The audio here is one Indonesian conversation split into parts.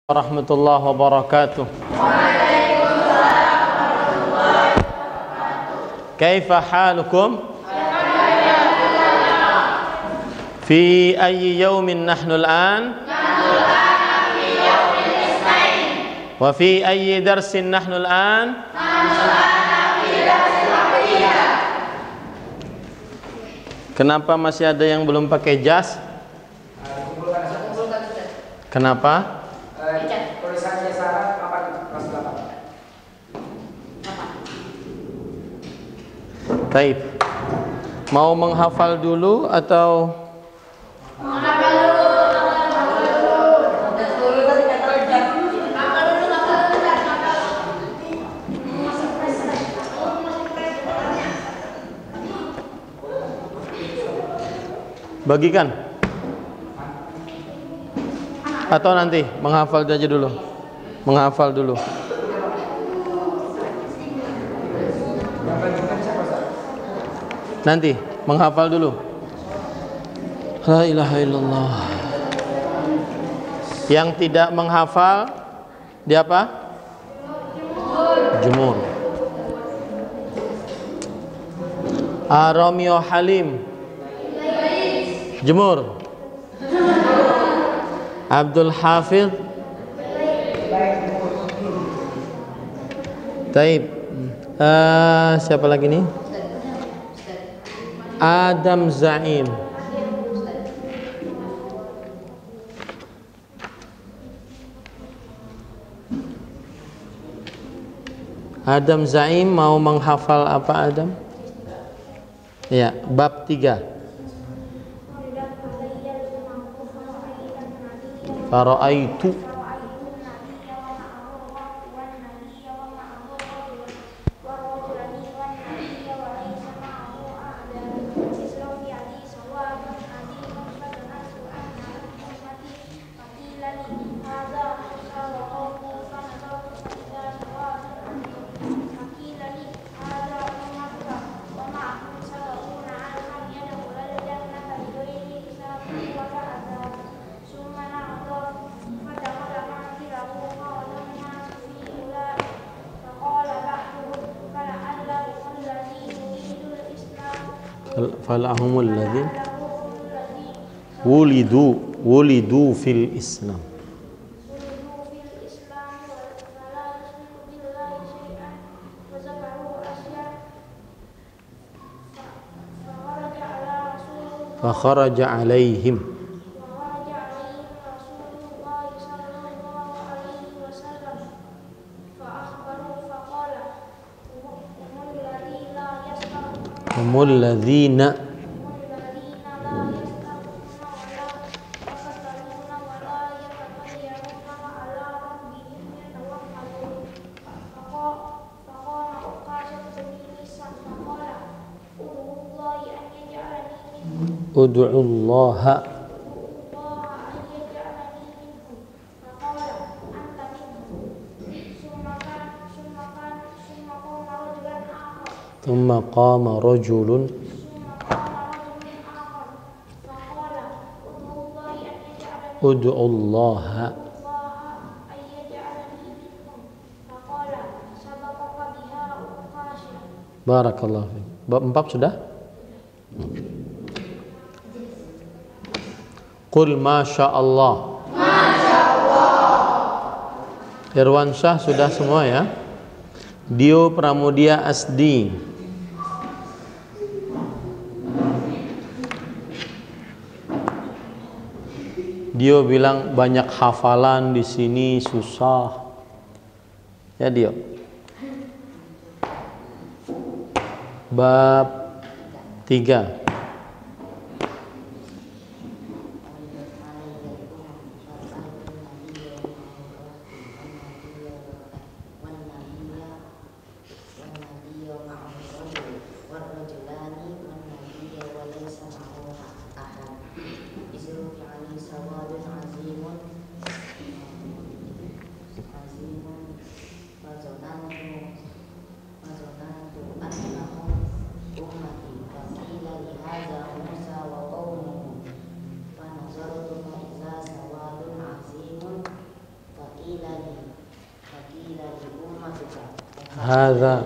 Warahmatullahi wabarakatuh. Kaifa halukum? Fi ayyi yawmin nahnu al-an? Wa fi ayyi darsin nahnu al-an? Kenapa masih ada yang belum pakai jas? Kenapa? Tulisannya Sarah 8 kelas 8. Baik. Mau menghafal dulu atau Menghafal dulu. bagikan? Atau nanti menghafal aja dulu? Menghafal dulu. Nanti menghafal dulu. La ilaha illallah. Yang tidak menghafal dia apa? Jumur. Romeo Halim. Jumur. Abdul Hafidh. Taib. Siapa lagi nih? Adam Zaim. Adam Zaim mau menghafal apa Adam? Ya, bab 3. Fara'aitu. Falahumul ladzin wulidu fil Islam. Fa kharaja alaihim. Humul ladzina ud'ullaha thumma qama rajulun ud'ullaha. Barakallahu fiik. Bab 4 sudah? Qul masya Allah. Masya Allah. Irwansyah sudah semua ya. Dio Pramudia Asdi. Dio bilang banyak hafalan di sini susah. Ya Dio. Bab 3. hadza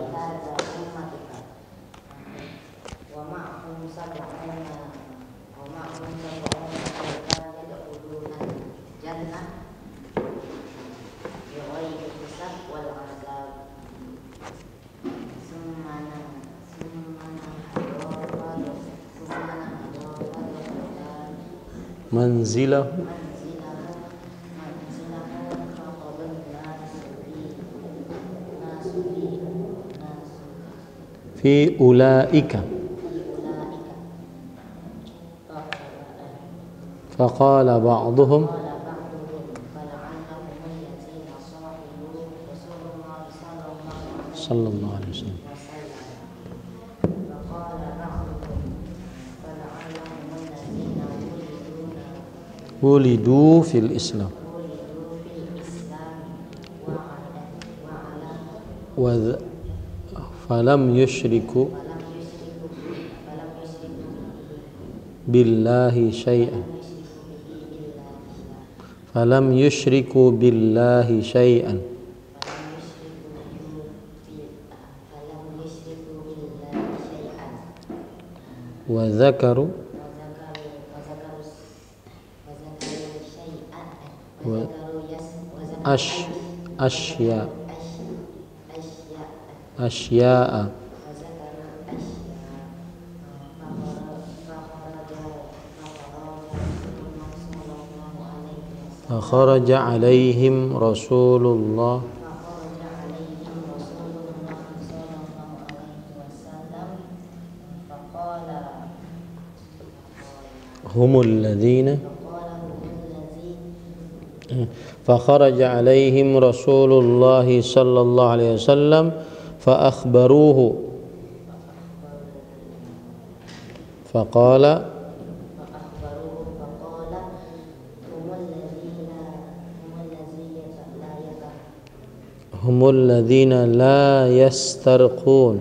manzilahu fi ulaika faqala ba'duhum sallallahu alaihi wasallam wulidu fil Islam wa falam yusyriku billahi syai'an falam yusyriku billahi syai'an wa dzakaru wa asya'a fakharaja alaihim Rasulullah humul ladzina fakharaja alaihim Rasulullah sallallahu alaihi wasallam fa akhbaruhu faqala humul ladzina la yastarqun.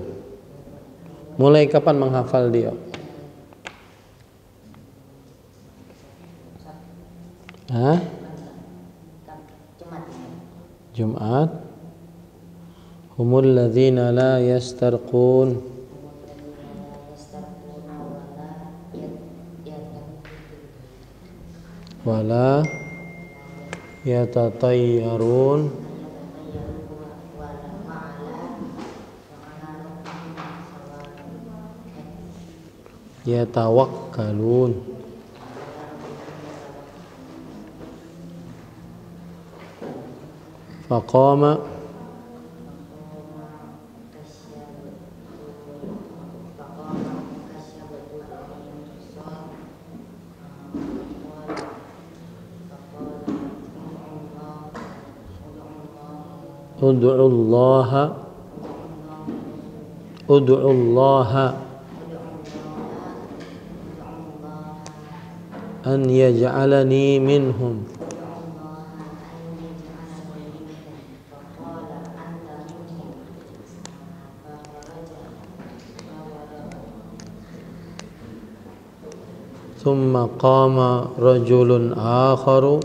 Mulai kapan menghafal dia? Hah? Jumat. Humul ladzina la yastarqun wala yatatayyarun yatawakkalun faqama ud'ullaha an yaj'alani minhum thumma qama rajulun akharu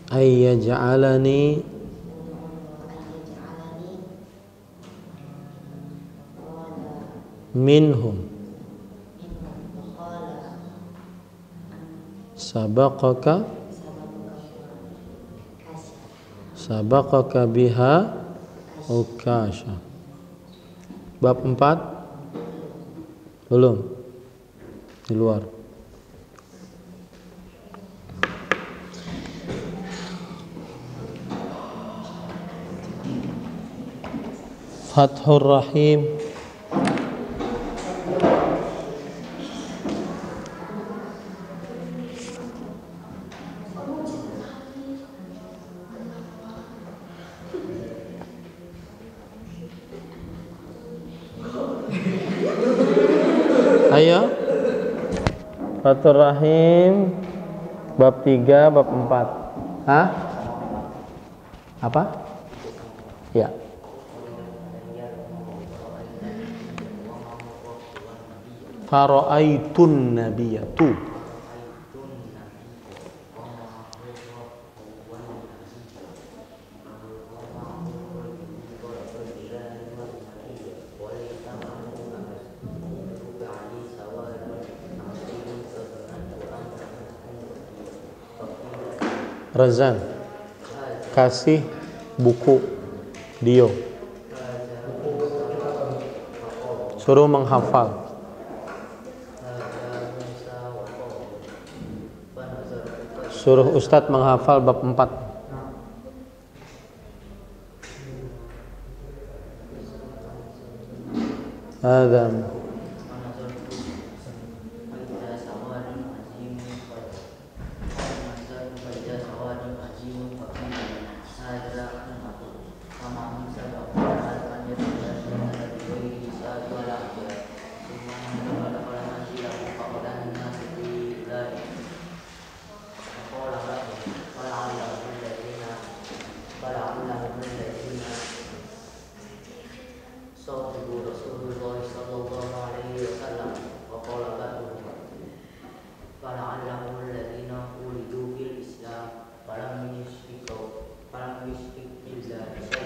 ay yaj'alani minhum sabaqaka biha ukasha. Bab 4 belum di luar. Fathur Rahim. Ayo. Fathur Rahim bab 3, bab 4. Hah? Apa? Ya. Fara'aitun nabiyatu. Razan, kasih buku Dio, suruh menghafal. Suruh Ustadz menghafal bab 4. Adam.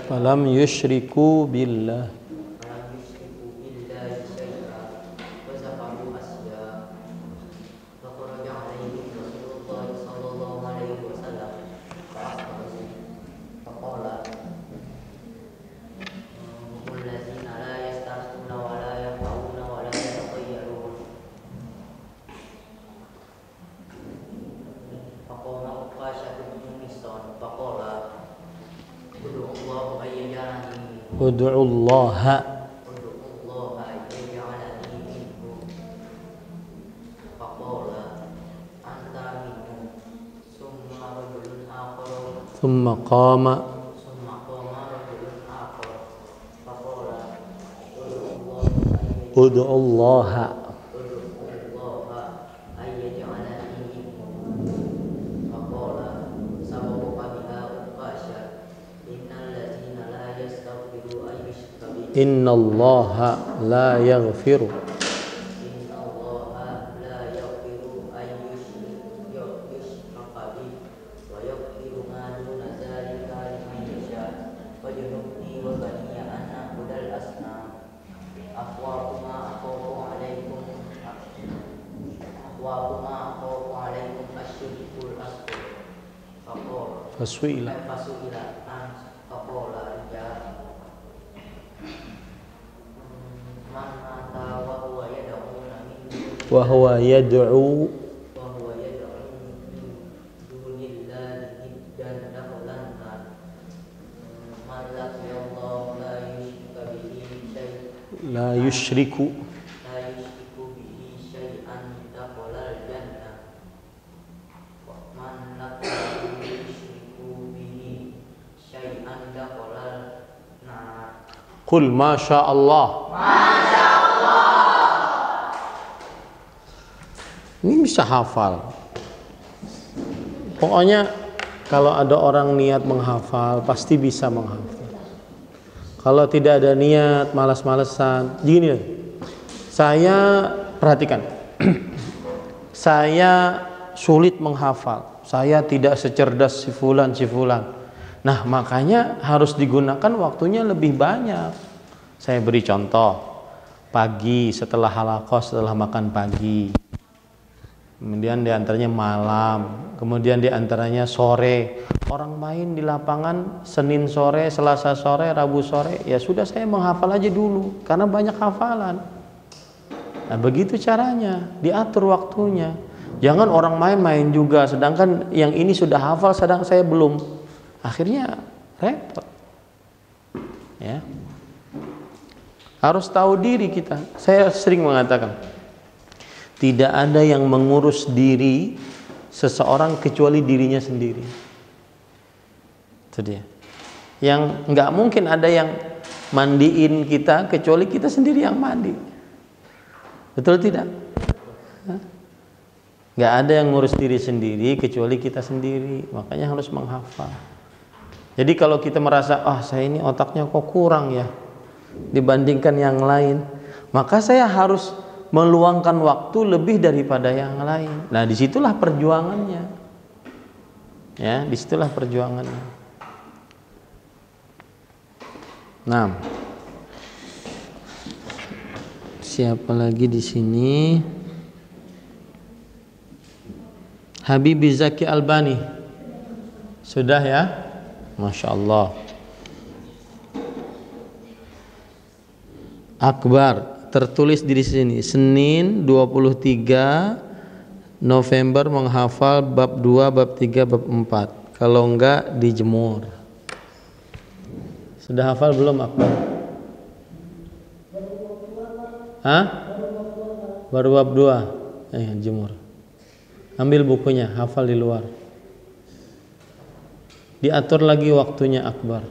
Falam yusyriku billah. Ud'ullaha. Thumma qama. Ud'ullaha. Innallaha la yaghfiru fasuila. Wa huwa yad'u la yushriku qul ma sya Allah. Ini bisa hafal. Pokoknya kalau ada orang niat menghafal, pasti bisa menghafal. Kalau tidak ada niat, malas-malesan, gini, saya perhatikan, saya sulit menghafal, saya tidak secerdas si fulan. Nah, makanya harus digunakan waktunya lebih banyak. Saya beri contoh, pagi setelah halaqah, setelah makan pagi. Kemudian diantaranya malam, kemudian diantaranya sore. Orang main di lapangan Senin sore, Selasa sore, Rabu sore, ya sudah saya menghafal aja dulu karena banyak hafalan. Nah, begitu caranya, diatur waktunya. Jangan orang main juga, sedangkan yang ini sudah hafal, sedang saya belum. Akhirnya repot. Ya. Harus tahu diri kita. Saya sering mengatakan, tidak ada yang mengurus diri seseorang kecuali dirinya sendiri. Itu dia. Yang nggak mungkin ada yang mandiin kita kecuali kita sendiri yang mandi. Betul tidak? Nggak ada yang ngurus diri sendiri kecuali kita sendiri. Makanya harus menghafal. Jadi kalau kita merasa, saya ini otaknya kok kurang ya dibandingkan yang lain, maka saya harus meluangkan waktu lebih daripada yang lain. Nah, disitulah perjuangannya. Ya, disitulah perjuangannya. Nah, siapa lagi di sini? Habib Zaki Albani. Sudah ya? Masya Allah. Akbar tertulis di sini Senin 23 November menghafal bab 2, bab 3, bab 4. Kalau enggak dijemur. Sudah hafal belum Akbar? Hah? Baru bab 2. Jemur. Ambil bukunya, hafal di luar. Diatur lagi waktunya Akbar.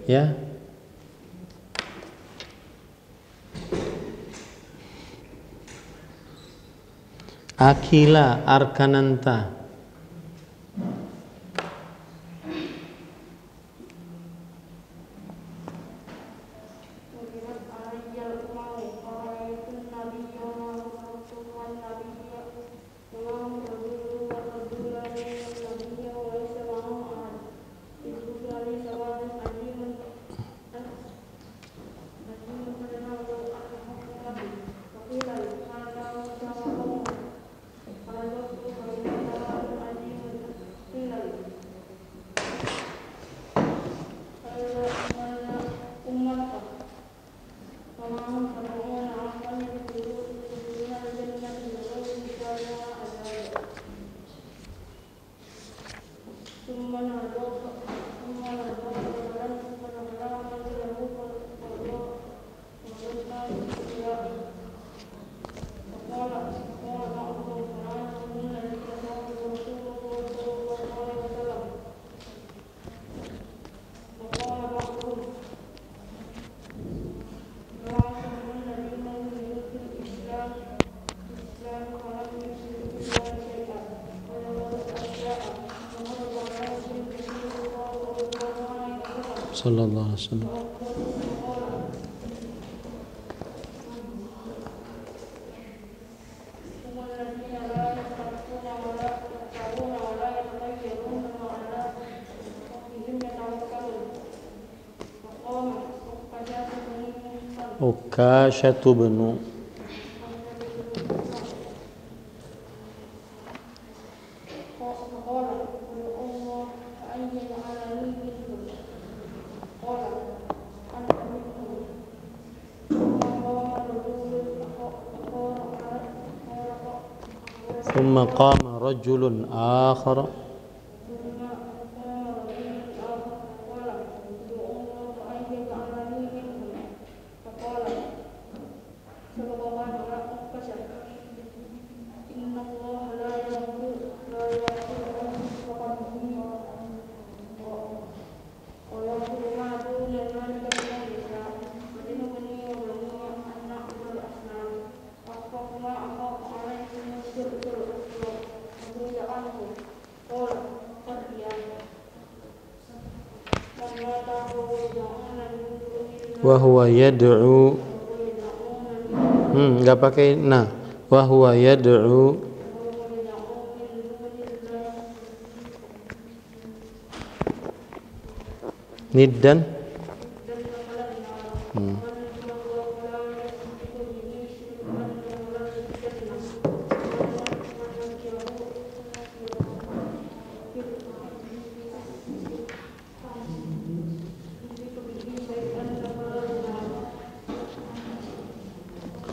Ya. Akila Arkananta. Sallallahu alaihi wasallam. Ukashatu bnu ثم قام رجل آخر wa huwa yad'u enggak pakai nah wa huwa yad'u niddan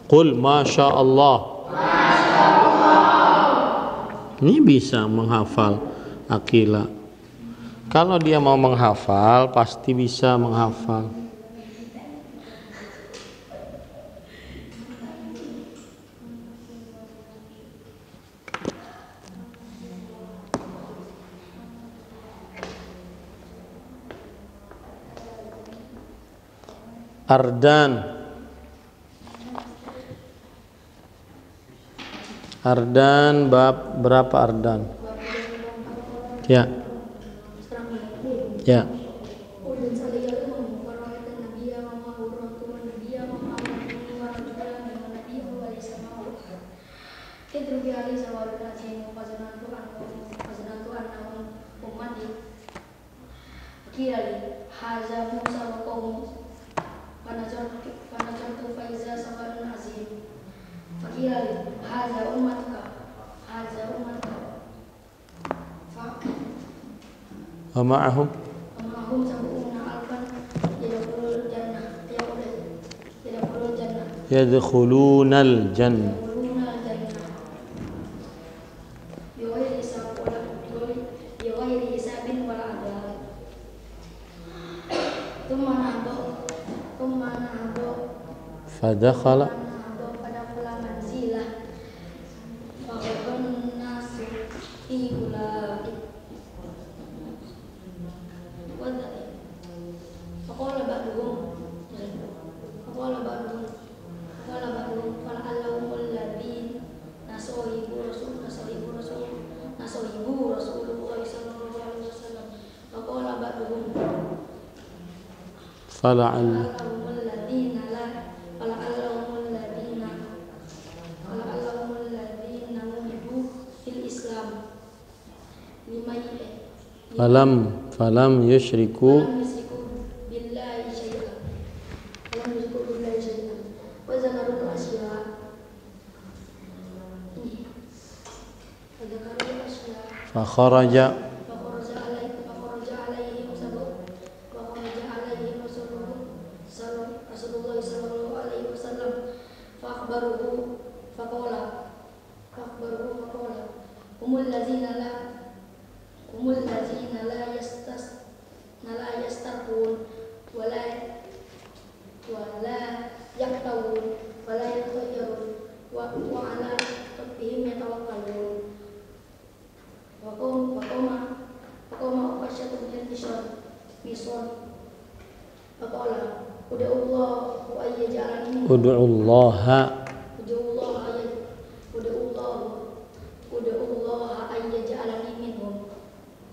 Qul Masya Allah. Ini bisa menghafal Akila. Kalau dia mau menghafal, pasti bisa menghafal. Ardan bab berapa Ardan? Ya. Ya. idrib ali sawadun azim fazanantu annahum ummati kiyali haza musa wa qawmu fanazartu faiza sawadun azim fakiyali haza ummatuka wa ma'ahum sab'una alfan yadkhulul jannah yadkhulunal jannah bighairi hisabin wala adab. Thumma nahdu fadakhala manzilah faqadun nasu fi ulai faqala ba'duhum fala'allahumul ladhin nasahibu Rasulullah sallallahu alaihi wasallam faqala ba'duhum fala'allahumul ladhina muhibu fil Islam falam yusyriku billahi syai'an wa zakarul asya fa kharaja alaihim Rasulullah sallallahu alaihi wasallam faqbaruhu faqala humul ladzina la yastarqun wala yaqtawun wala yatayyarun wa ala rabbihim yatawakkalun wa qoma uqasyatu min mison faqala ud'ullaha ayyaj'alani ud'ullaha ayyaj'alani minhum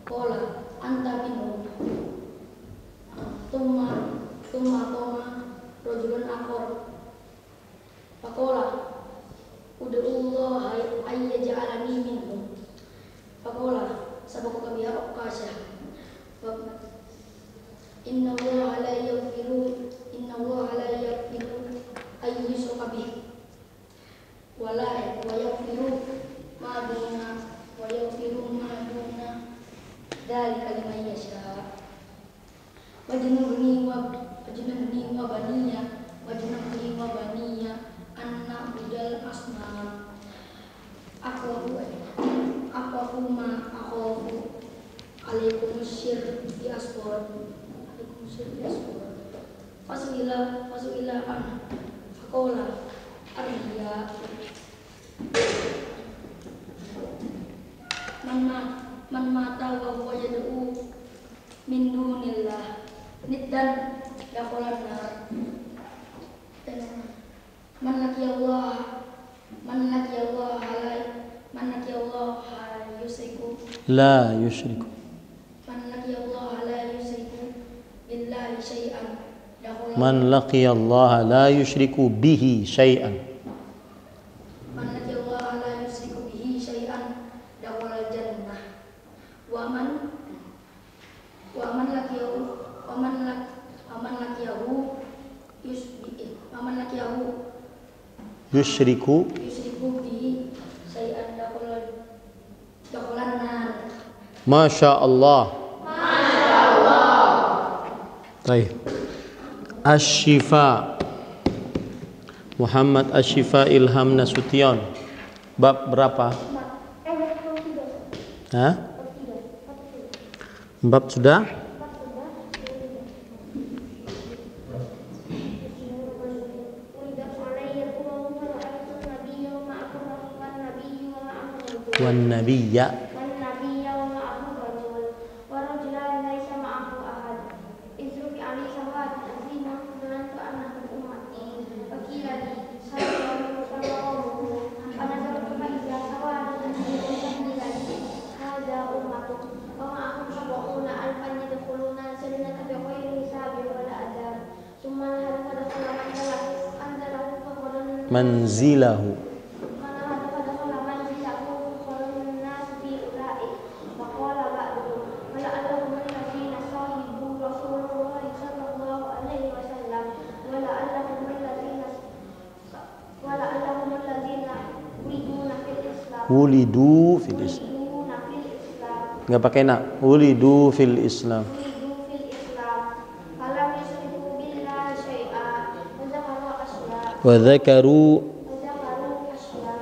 qala anta minhum thumma qama rajulun akhar faqala ud'ullaha ayyaj'alani minhum faqala sabaqa biha uqasyah inna allaha la yaghfiru ay yushraka bihi wa yaghfiru ma duna dzalika liman yasha wajnubni wa baniya an na'budal asnam akhafu alaikum syirk bi asghar fasuila an faqala arhiya man mata wa huwa yad'u min dunillah niddan yakhulan nar man laqiya Allah la yushriku billahi syai'an man laqiya Allah la yushriku bihi syai'an dakhala jannah wa man laqiyahu yushriku bihi syai'an dakhala nar. Masya Allah. Baik. Asy-Syifa Muhammad Asy-Syifa Ilham Nasution. Bab berapa? Hah? Bab sudah? Wan nabiyya manzilahu Wulidu fil Islam. Yuliduna fil Islam. Nggak pakai na. Wulidu fil Islam. Yulidu fil Islam. Falam yusyriku billahi syai'an. Wadzakaru asya. Wa dzakaru Wadzakaru asya.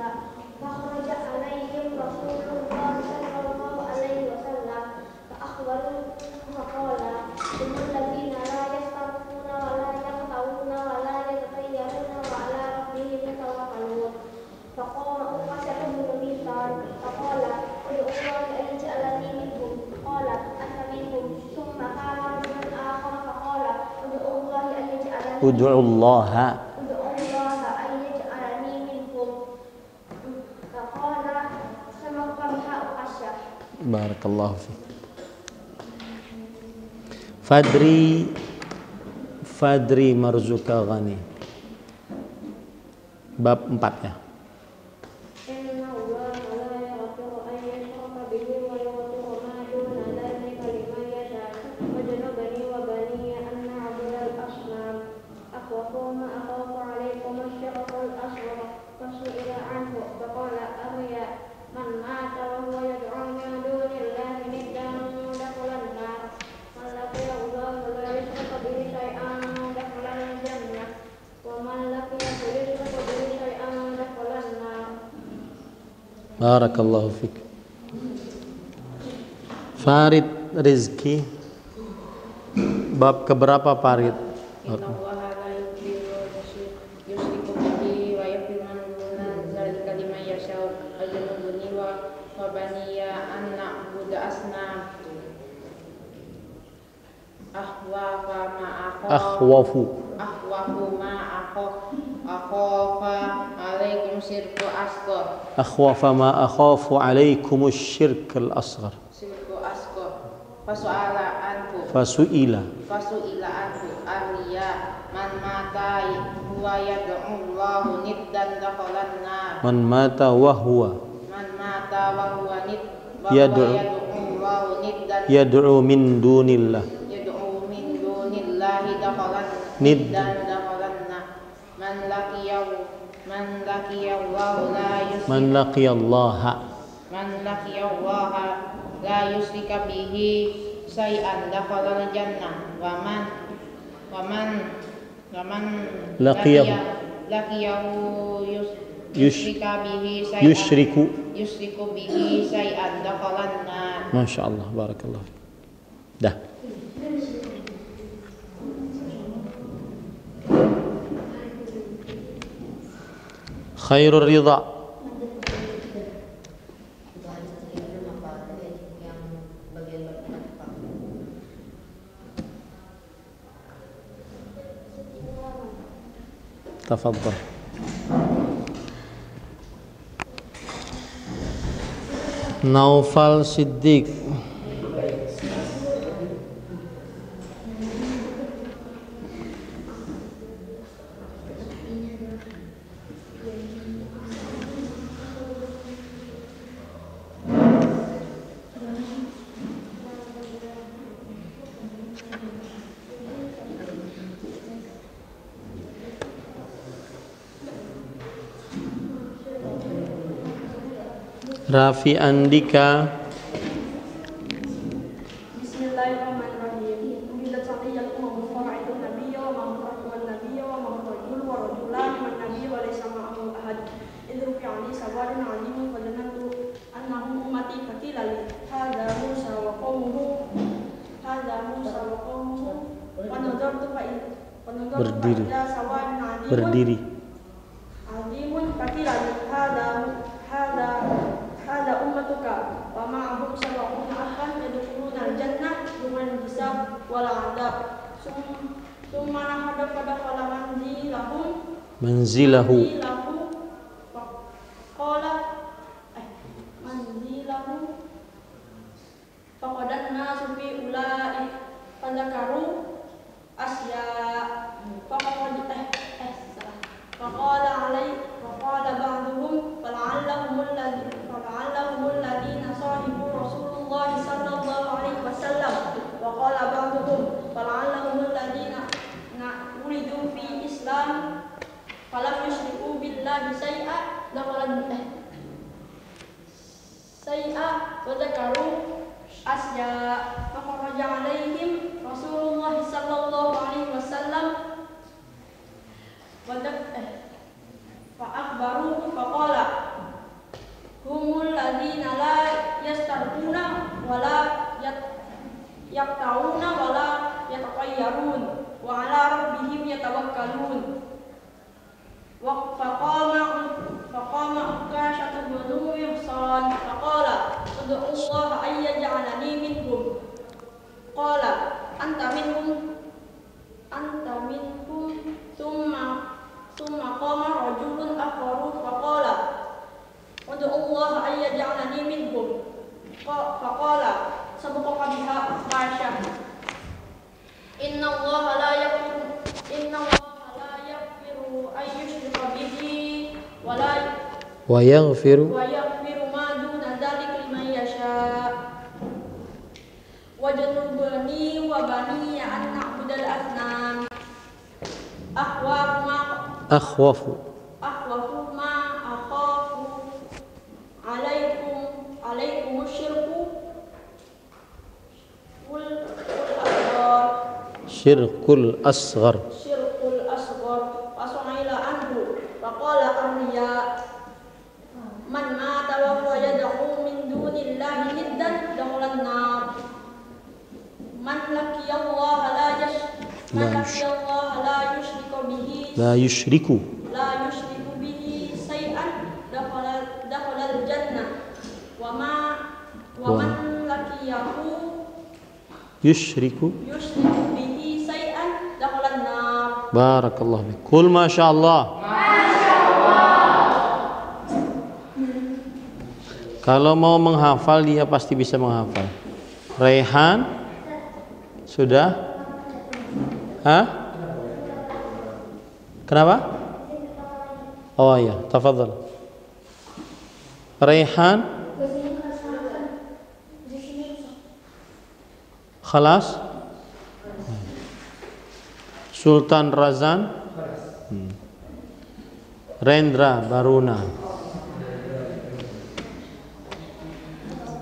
Fakhraja alaihim Rasulullah sallallahu alaihi wasallam. Fa'akhbaru faqala innal ladzina la yastarquna wa la yaqtawuna wa la yatatayyaruna wa ala rabbihim yatawakkalun. Faqala uqasatu bin Mithal. Faqala ud'ullaha an yaj'alani minhum. Qala anta minhum. Thumma qala rajulan akhar faqala ud'ullaha an yaj'alani ud'ullaha. ud'ullaha an yaj'alani minhum. Faqala samaka biha uqasya. Barakallahu fiik. Fadri marzuka ghani. Bab 4 ya. Inna Allaha la yaghfiru an yushraka bihi wa yaghfiru ma duna dzalika liman yasha. Wajnubni wa baniya an na'budal asnam. Akhwafu ma akhafu alaykum asyirkul asghar. Fasu'ila anhu faqala ahya man mata wa huwa yad'u min dunillahi niddan dakhalan nar. Man laqiya Allaha la yushrika bihi syai'an dakhalal jannah. Wa man laqiya yushrika bihi syai'an dakhalan nar. Barakallahu fiik. Farid Rizki. Bab keberapa Farid? Inna Allaha la yughfiru yusyriku bihi wa yaghfiru ma duna dzalika liman yasha'u. Wajnubni wa baniya an na'budu asnam. Akhwafu ma akhafa alaikum syirku asghar. Akhwafa ma akhafu alaikum syirkul asghar. Syirku asghar. Fasu'ila anhu ahliya man mata huwa yad'u Allahu niddan dakhalan nar. Man mata wa huwa yad'u Allahu niddan yad'u min dunillah. Dakhalan Nid. niddan dakhalan nar. Man laqiya Allah la yusyrika bihi syai'an dakhalal jannah. Wa man laqiyahu yusyriku bihi syai'an dakhalan nar. Masya Allah, barakallah. Dah. Khairul ridha. Tafadhal. Naufal Siddiq. Rafi Andika. Bismillahirrahmanirrahim. Bila saqiyal umam fara'idun nabiyya wa ma'amratuan nabiyya wa ma'amrajul wa rajulan man nabiyya wa laysa ma'ahu ahad. Idru fi'ali sawarin alimun fadanantu annahu ummati fakilali hadha Musa wa qawmuhu wa nadartu Berdiri. fa'ila sawarin alimun Berdiri. alimun fakilali hadha ummatuka wa ma'ahum sab'una akhan yadkhuluna al-jannah biman hisab wal 'adab. Summa nahada fadakhala manzilahu. Qala manzilahu faqadan nasu fi ulai fadzakaru asya faqala ba'duhum fala'allahumul ladina sahibu Rasulullah sallallahu alaihi wasallam wa qala ba'duhum fala'allahumul ladina uridu fi Islam falam yusyriku billahi syai'a وعلى ربهم يتوكلون. فقام عكاشة بن محصن فقال ادعوا الله أن يجعلني منهم. قال أنت منهم ثم قام رجل آخر فقال ادعوا الله أن يجعلني منهم. فقال سبقك بها عكاشة إن الله لا يغفر أن يشرك به ويغفر ما دون ذلك لمن يشاء وجنبني وبني أن نعبد الأصنام أخوف ما أخاف عليكم الشرك الأصغر فسئل عنه فقال الرياء من مات وهو يدعو من دون الله ندا دخل النار من لقي الله لا يشرك به شيئا دخل الجنة ومن لقيه يشرك به شيئا دخل النار. Barakallahu fiik. Qul masyaallah. Kalau mau menghafal dia pasti bisa menghafal. Raihan sudah? Hah? Kenapa? Oh ya, tafadhal. Raihan Khalas. Sultan Razan, Rendra Baruna.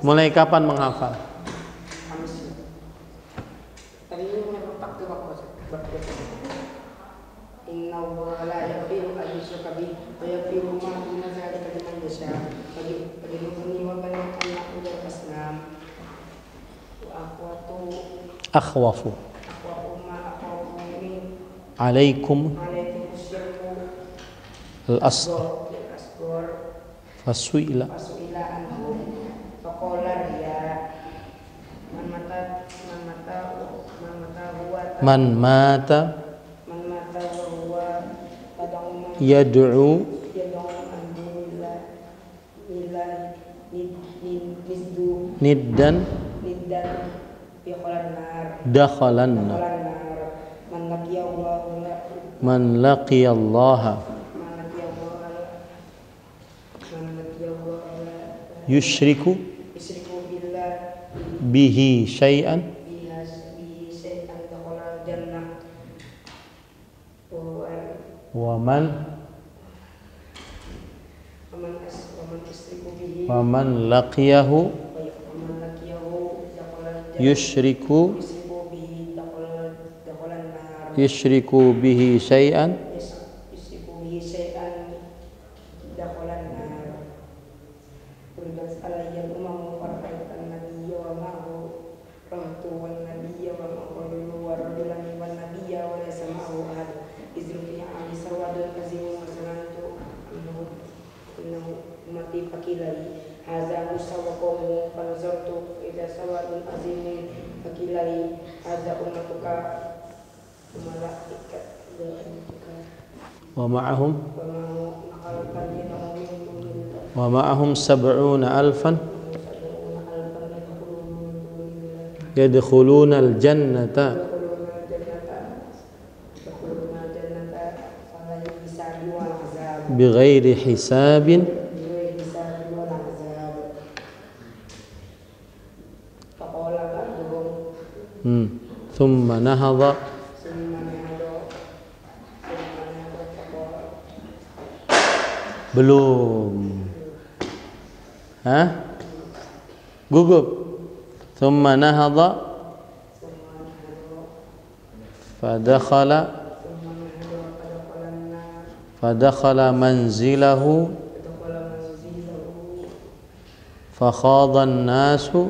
Mulai kapan menghafal? Tadi tak ke bapak. Inna Allah la yaghfiru an yushraka bihi wa yaghfiru ma duna dzalika liman yasha. Wajibni wa bani an na'budu al-asnam. Akhwafu alaikum al-asghar fasuila man mata yad'u niddan dakhalan nar. Man laqiyallaha yushriku bihi syai'an wa man laqiyahu yushriku bihi syai'an wa ma'ahum sab'una alfan yadkhuluna al-jannata bighairi hisabin thumma nahadha belum. Hah? Gugup. Thumma nahadha fadakhala manzilahu fakhadha an-nasu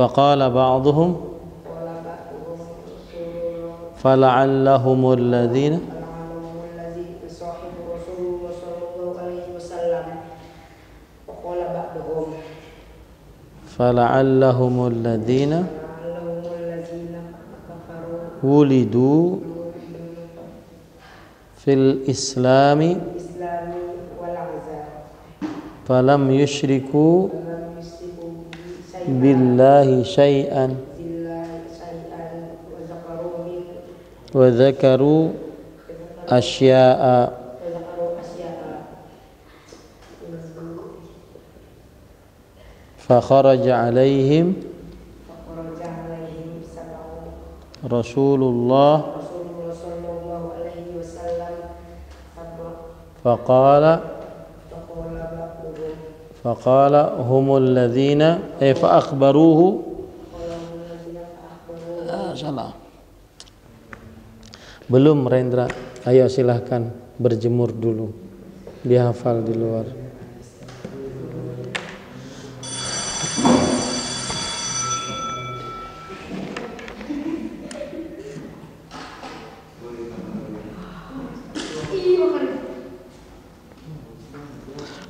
Faqala ba'dhum qala ba'duhum fala'allahumul ladzina fala'allahumul ladzi sahibu Rasulullah sallallahu alaihi wasallam. Qala ba'duhum fala'allahumul ladzina kafaru wulidu fil islami islami wal azab falam yusyriku lam yusibu billahi syai'an billahi syai'an wa dzakaru asya'a fa kharaja alaihim Rasulullah sallallahu alaihi wasallam faqala humul ladzina fa akhbaruhu salah. Belum Rendra, ayo silahkan berjemur dulu, dihafal di luar.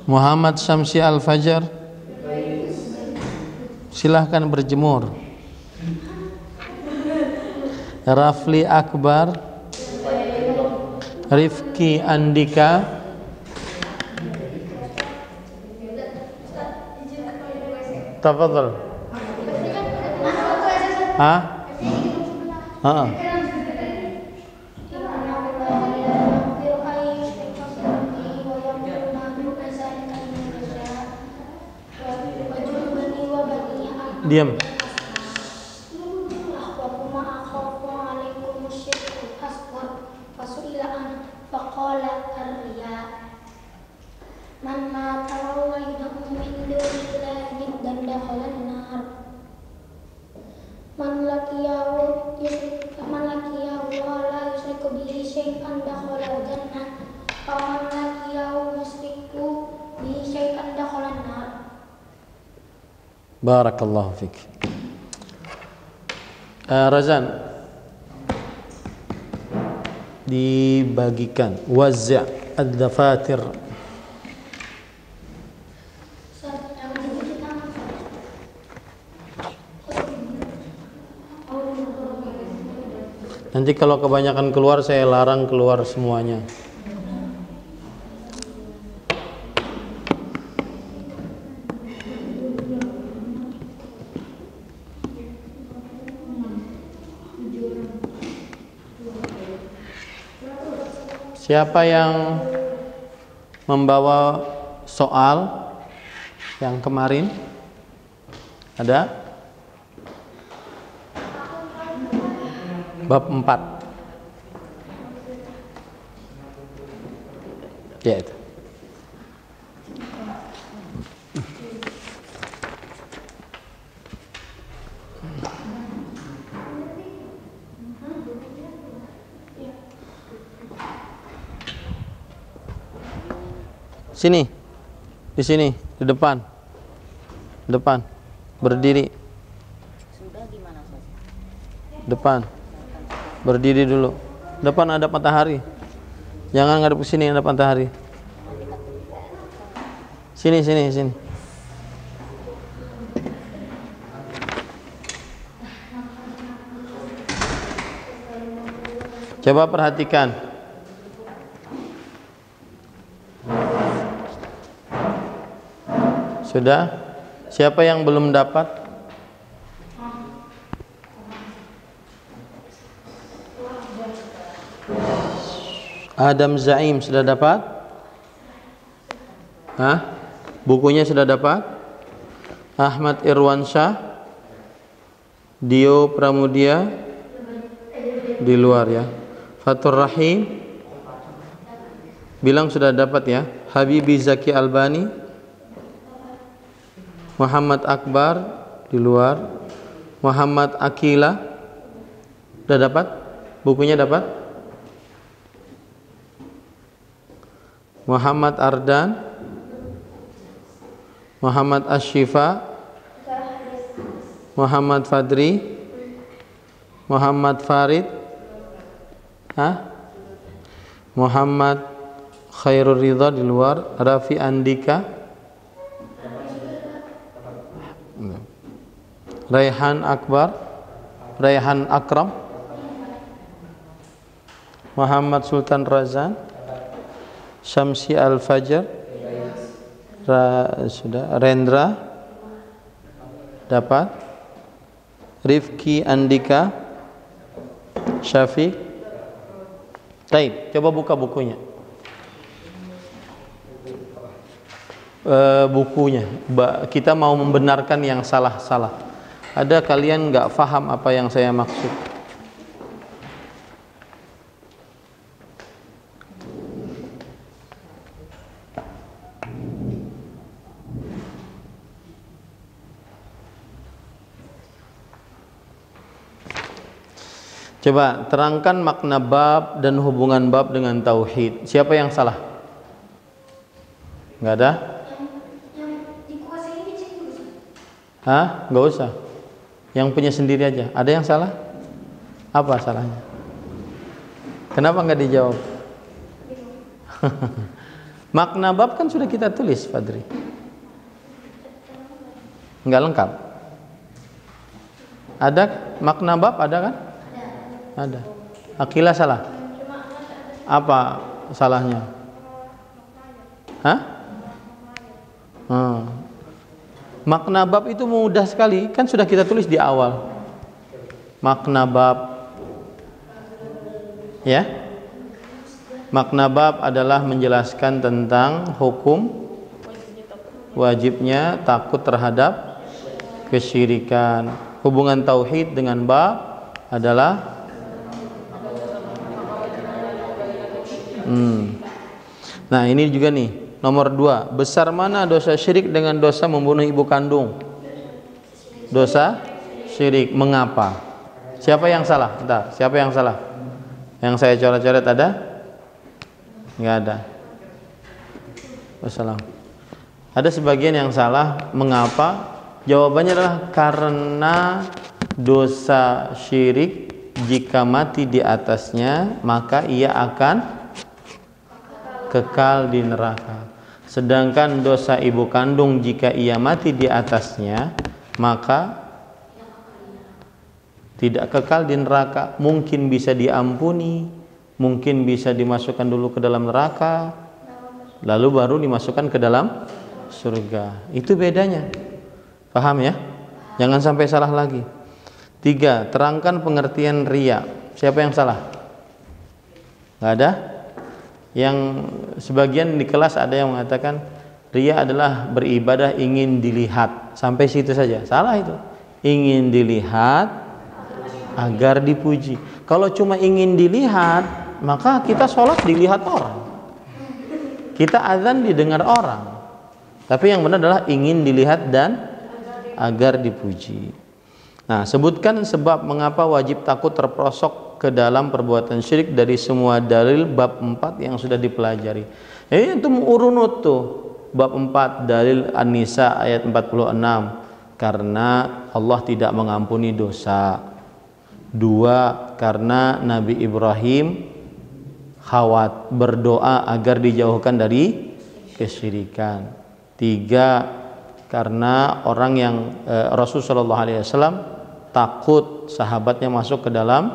Muhammad Syamsi Al-Fajar, silahkan berjemur. Rafli Akbar, Rifki Andika, tafadhal. Diam. Barakallahu fik. Razan, dibagikan wazza' ad-dafatir. Nanti kalau kebanyakan keluar saya larang keluar semuanya. Siapa yang membawa soal yang kemarin? Ada? Bab 4. Ya itu. Sini, di sini, di depan, berdiri. Sudah gimana Ustaz? Depan, berdiri dulu. Depan ada matahari, jangan ngadep ke sini ada matahari. Sini. Coba perhatikan. Sudah? Siapa yang belum dapat? Adam Zaim sudah dapat? Bukunya sudah dapat? Ahmad Irwansyah, Dio Pramudia di luar ya. Fatur Rahim bilang sudah dapat ya. Habibi Zaki Albani, Muhammad Akbar di luar. Muhammad Akila sudah dapat? Bukunya dapat? Muhammad Ardan, Muhammad Ashifa Muhammad Fadri, Muhammad Farid, Muhammad Khairul Ridha di luar, Raffi Andika, Raihan Akbar, Raihan Akram, Muhammad Sultan Razan, Syamsi Al-Fajar, sudah, Rendra dapat, Rifki Andika, Syafiq. Baik, coba buka bukunya. Bukunya, kita mau membenarkan yang salah-salah. Ada kalian nggak faham apa yang saya maksud? Coba terangkan makna bab dan hubungan bab dengan tauhid. Siapa yang salah? Nggak ada? Hah? Nggak usah. Yang punya sendiri aja. Ada yang salah? Apa salahnya? Kenapa nggak dijawab? Makna bab kan sudah kita tulis, Fadri. Nggak lengkap. Ada makna bab, ada kan? Ada. Akilah salah. Apa salahnya? Hah? Makna bab itu mudah sekali, kan sudah kita tulis di awal. Makna bab, ya. Makna bab adalah menjelaskan tentang hukum wajibnya takut terhadap kesyirikan. Hubungan tauhid dengan bab adalah Nah ini juga nih nomor 2. Besar mana dosa syirik dengan dosa membunuh ibu kandung? Dosa syirik. Mengapa? Siapa yang salah? Bentar, siapa yang salah? Yang saya coret-coret ada? Nggak ada. Wassalam. Ada sebagian yang salah. Mengapa? Jawabannya adalah karena dosa syirik jika mati di atasnya maka ia akan kekal di neraka. Sedangkan dosa ibu kandung jika ia mati di atasnya maka tidak kekal di neraka, mungkin bisa diampuni, mungkin bisa dimasukkan dulu ke dalam neraka lalu baru dimasukkan ke dalam surga. Itu bedanya. Paham ya? Jangan sampai salah lagi. 3. Terangkan pengertian riya. Siapa yang salah? Nggak ada? Yang sebagian di kelas ada yang mengatakan riya adalah beribadah ingin dilihat. Sampai situ saja. Salah itu. Ingin dilihat agar dipuji. Kalau cuma ingin dilihat, maka kita sholat dilihat orang. Kita azan didengar orang. Tapi yang benar adalah ingin dilihat dan agar dipuji. Nah, sebutkan sebab mengapa wajib takut terperosok ke dalam perbuatan syirik dari semua dalil bab 4 yang sudah dipelajari. Itu urunut tuh. Bab 4 dalil An-Nisa ayat 46. Karena Allah tidak mengampuni dosa. 2. Karena Nabi Ibrahim berdoa agar dijauhkan dari kesyirikan. 3. Karena orang yang Rasulullah SAW takut sahabatnya masuk ke dalam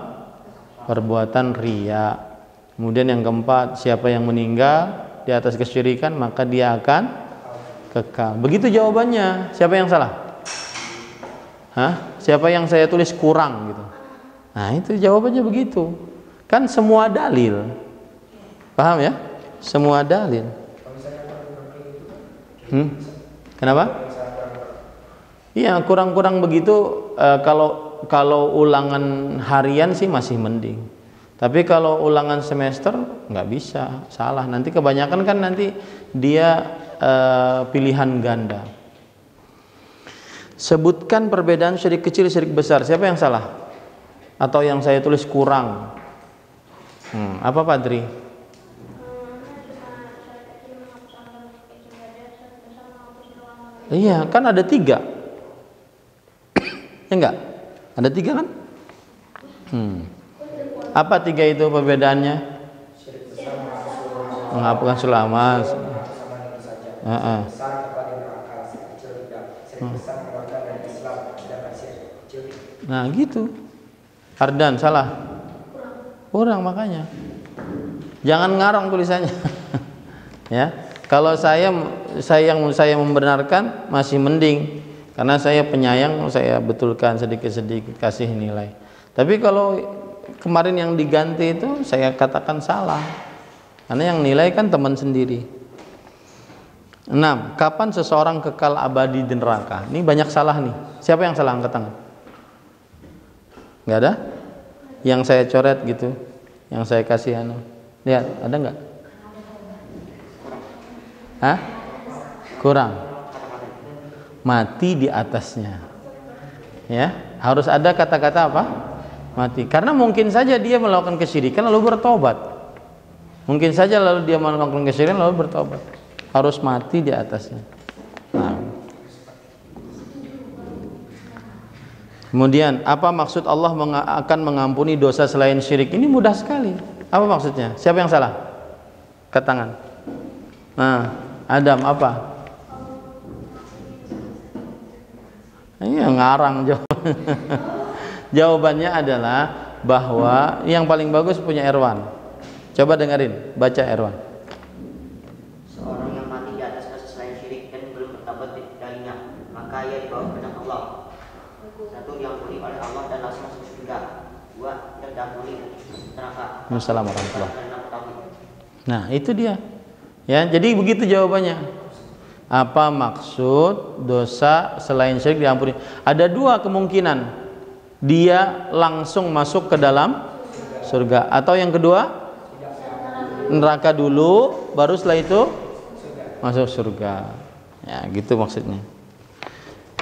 perbuatan riya. Kemudian yang keempat, siapa yang meninggal di atas kesyirikan maka dia akan kekal. Begitu jawabannya. Siapa yang salah? Siapa yang saya tulis kurang gitu? Nah itu jawabannya begitu. Kan semua dalil. Paham ya? Semua dalil. Kenapa? Iya, kurang-kurang begitu. Kalau ulangan harian sih masih mending. Tapi kalau ulangan semester nggak bisa, salah. Nanti kebanyakan kan nanti dia pilihan ganda. Sebutkan perbedaan syirik kecil, syirik besar. Siapa yang salah? Atau yang saya tulis kurang? Apa Padri? Iya, kan ada 3. Ya enggak? Ada 3 kan? Apa 3 itu perbedaannya? Menghapuskan selama. Nah gitu. Hardan salah. Kurang makanya. Jangan ngarang tulisannya. Ya. Kalau saya membenarkan masih mending, karena saya penyayang, saya betulkan sedikit-sedikit, kasih nilai. Tapi kalau kemarin yang diganti itu saya katakan salah, karena yang nilai kan teman sendiri. 6. Kapan seseorang kekal abadi di neraka? Ini banyak salah nih. Siapa yang salah, angkat tangan? Nggak ada? Yang saya coret gitu, yang saya kasih lihat, ada nggak? Hah? Kurang. Mati di atasnya. Ya, harus ada kata-kata apa? Mati. Karena mungkin saja dia melakukan kesyirikan lalu bertobat. Mungkin saja lalu dia melakukan kesyirikan lalu bertobat. Harus mati di atasnya. Nah. Kemudian, apa maksud Allah akan mengampuni dosa selain syirik? Ini mudah sekali. Apa maksudnya? Siapa yang salah? Angkat tangan. Nah, Adam apa? Iya, ngarang jawabannya. Jawabannya adalah bahwa yang paling bagus punya Erwan. Coba dengerin, baca Erwan. Seorang yang mati di atas dosa selain syirik dan belum bertobat darinya, maka ia dibawa ke Allah. 1. Diampuni oleh Allah dan langsung masuk surga. 2. Tidak diampuni neraka. Assalamualaikum warahmatullahi wabarakatuh. Nah, itu dia. Ya, jadi begitu jawabannya. Apa maksud dosa selain syirik diampuni? Ada 2 kemungkinan. Dia langsung masuk ke dalam surga, atau yang kedua neraka dulu, baru setelah itu masuk surga. Ya, gitu maksudnya.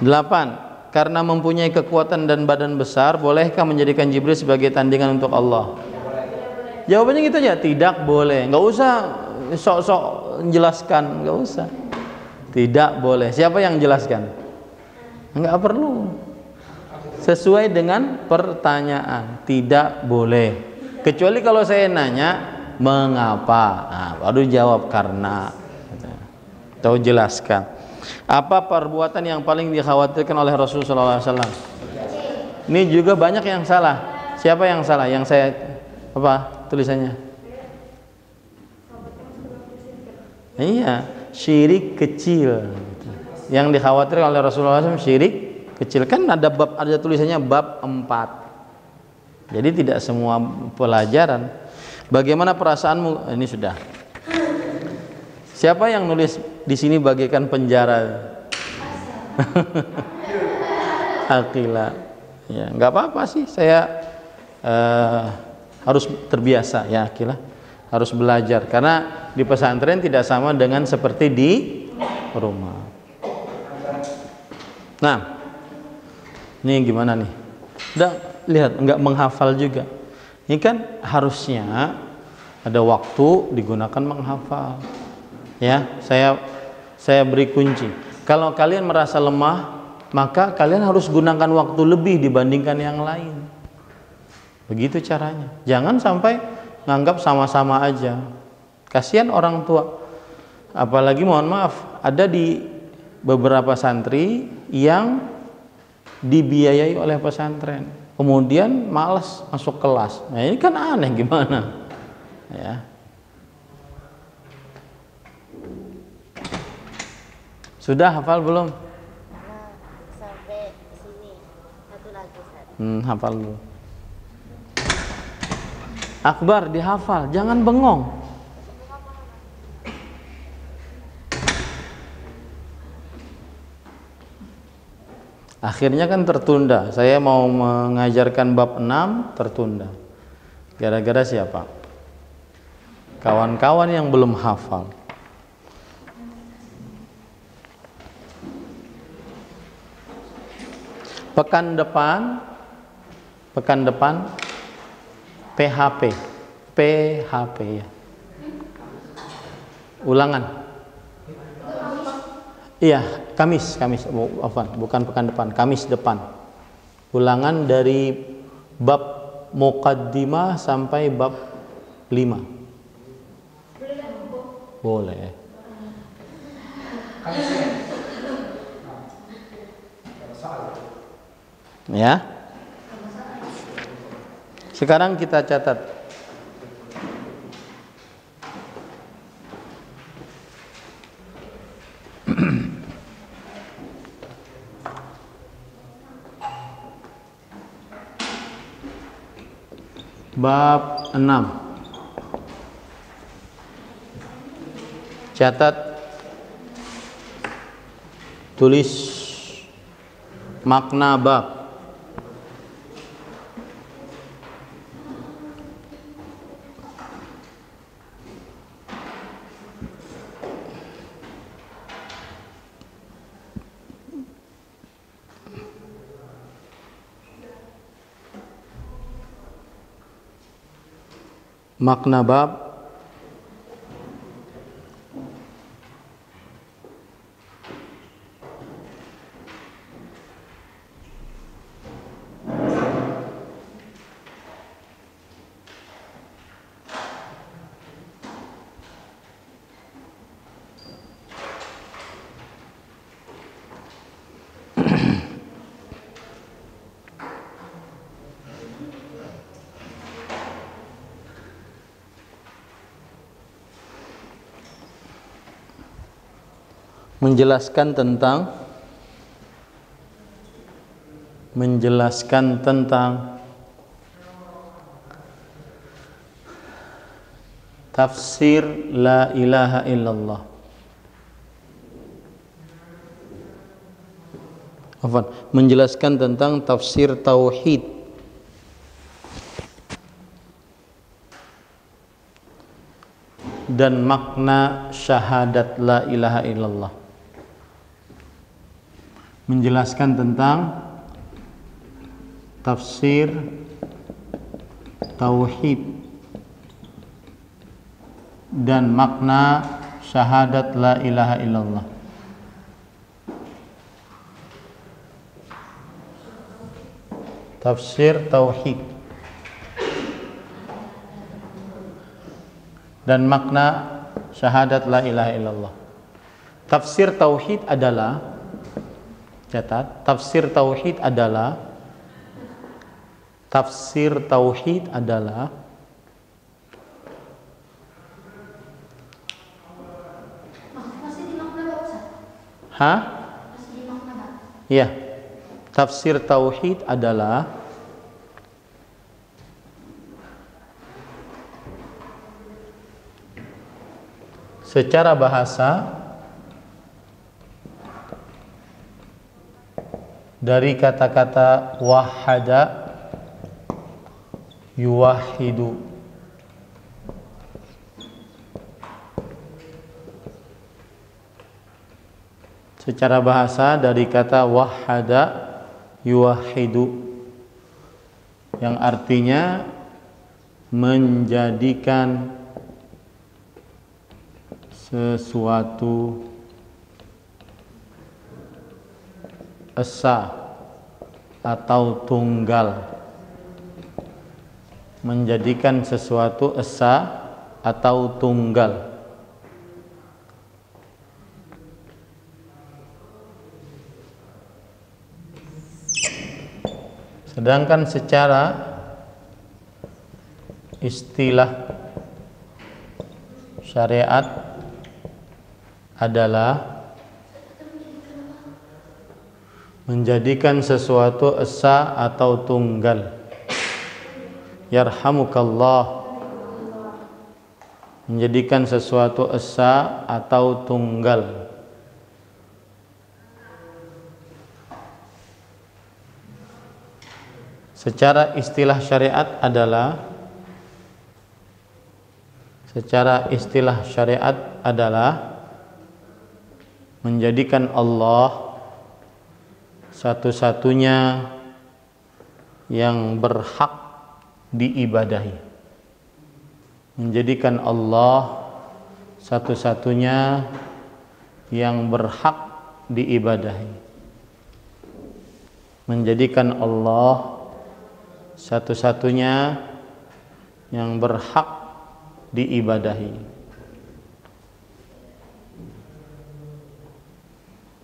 8. Karena mempunyai kekuatan dan badan besar, bolehkah menjadikan Jibril sebagai tandingan untuk Allah? Jawabannya gitu aja, tidak boleh. Nggak usah sok-sok menjelaskan, nggak usah. Tidak boleh. Siapa yang jelaskan? Nggak perlu. Sesuai dengan pertanyaan, tidak boleh. Kecuali kalau saya nanya, mengapa? Nah, baru jawab karena. Tahu jelaskan. Apa perbuatan yang paling dikhawatirkan oleh Rasulullah SAW? Ini juga banyak yang salah. Siapa yang salah? Yang saya apa tulisannya? Iya, syirik kecil. Yang dikhawatirkan oleh Rasulullah SAW syirik kecil. Kan ada bab, ada tulisannya bab 4. Jadi tidak semua pelajaran. Bagaimana perasaanmu? Ini sudah. Siapa yang nulis di sini bagaikan penjara? Akila. Ya, nggak apa-apa sih. Saya harus terbiasa ya, Akila. Harus belajar karena di pesantren tidak sama dengan seperti di rumah. Nah, ini gimana nih? Udah lihat, nggak menghafal juga. Ini kan harusnya ada waktu digunakan menghafal. Ya, saya beri kunci. Kalau kalian merasa lemah, maka kalian harus gunakan waktu lebih dibandingkan yang lain. Begitu caranya. Jangan sampai nganggap sama-sama aja. Kasihan orang tua. Apalagi mohon maaf, ada di beberapa santri yang dibiayai oleh pesantren. Kemudian malas masuk kelas. Nah, ini kan aneh gimana? Ya. Sudah hafal belum? Sampai sini. Satu lagi, Ustaz. Hafal dulu. Akbar dihafal, jangan bengong. Akhirnya kan tertunda. Saya mau mengajarkan bab 6 tertunda. Gara-gara siapa? Kawan-kawan yang belum hafal. Pekan depan PHP ya. Ulangan. Iya, Kamis, bukan pekan depan, Kamis depan. Ulangan dari bab muqaddimah sampai bab 5. Boleh. Ya. Sekarang kita catat. Bab 6. Catat, tulis makna bab. Makna bab. menjelaskan tentang tafsir la ilaha illallah. Menjelaskan tentang tafsir tauhid dan makna syahadat la ilaha illallah. Menjelaskan tentang tafsir tauhid dan makna syahadat la ilaha illallah. Tafsir tauhid dan makna syahadat la ilaha illallah. Tafsir tauhid adalah, catat, tafsir tauhid adalah Ya. Tafsir tauhid adalah secara bahasa dari kata-kata wahada yuwahidu. Secara bahasa dari kata wahada yuwahidu, yang artinya menjadikan sesuatu esa atau tunggal. Menjadikan sesuatu esa atau tunggal. Sedangkan secara istilah syariat adalah menjadikan sesuatu esa atau tunggal. Yarhamukallah. Menjadikan sesuatu esa atau tunggal. Secara istilah syariat adalah menjadikan Allah satu-satunya yang berhak diibadahi. Menjadikan Allah satu-satunya yang berhak diibadahi. menjadikan Allah satu-satunya yang berhak diibadahi,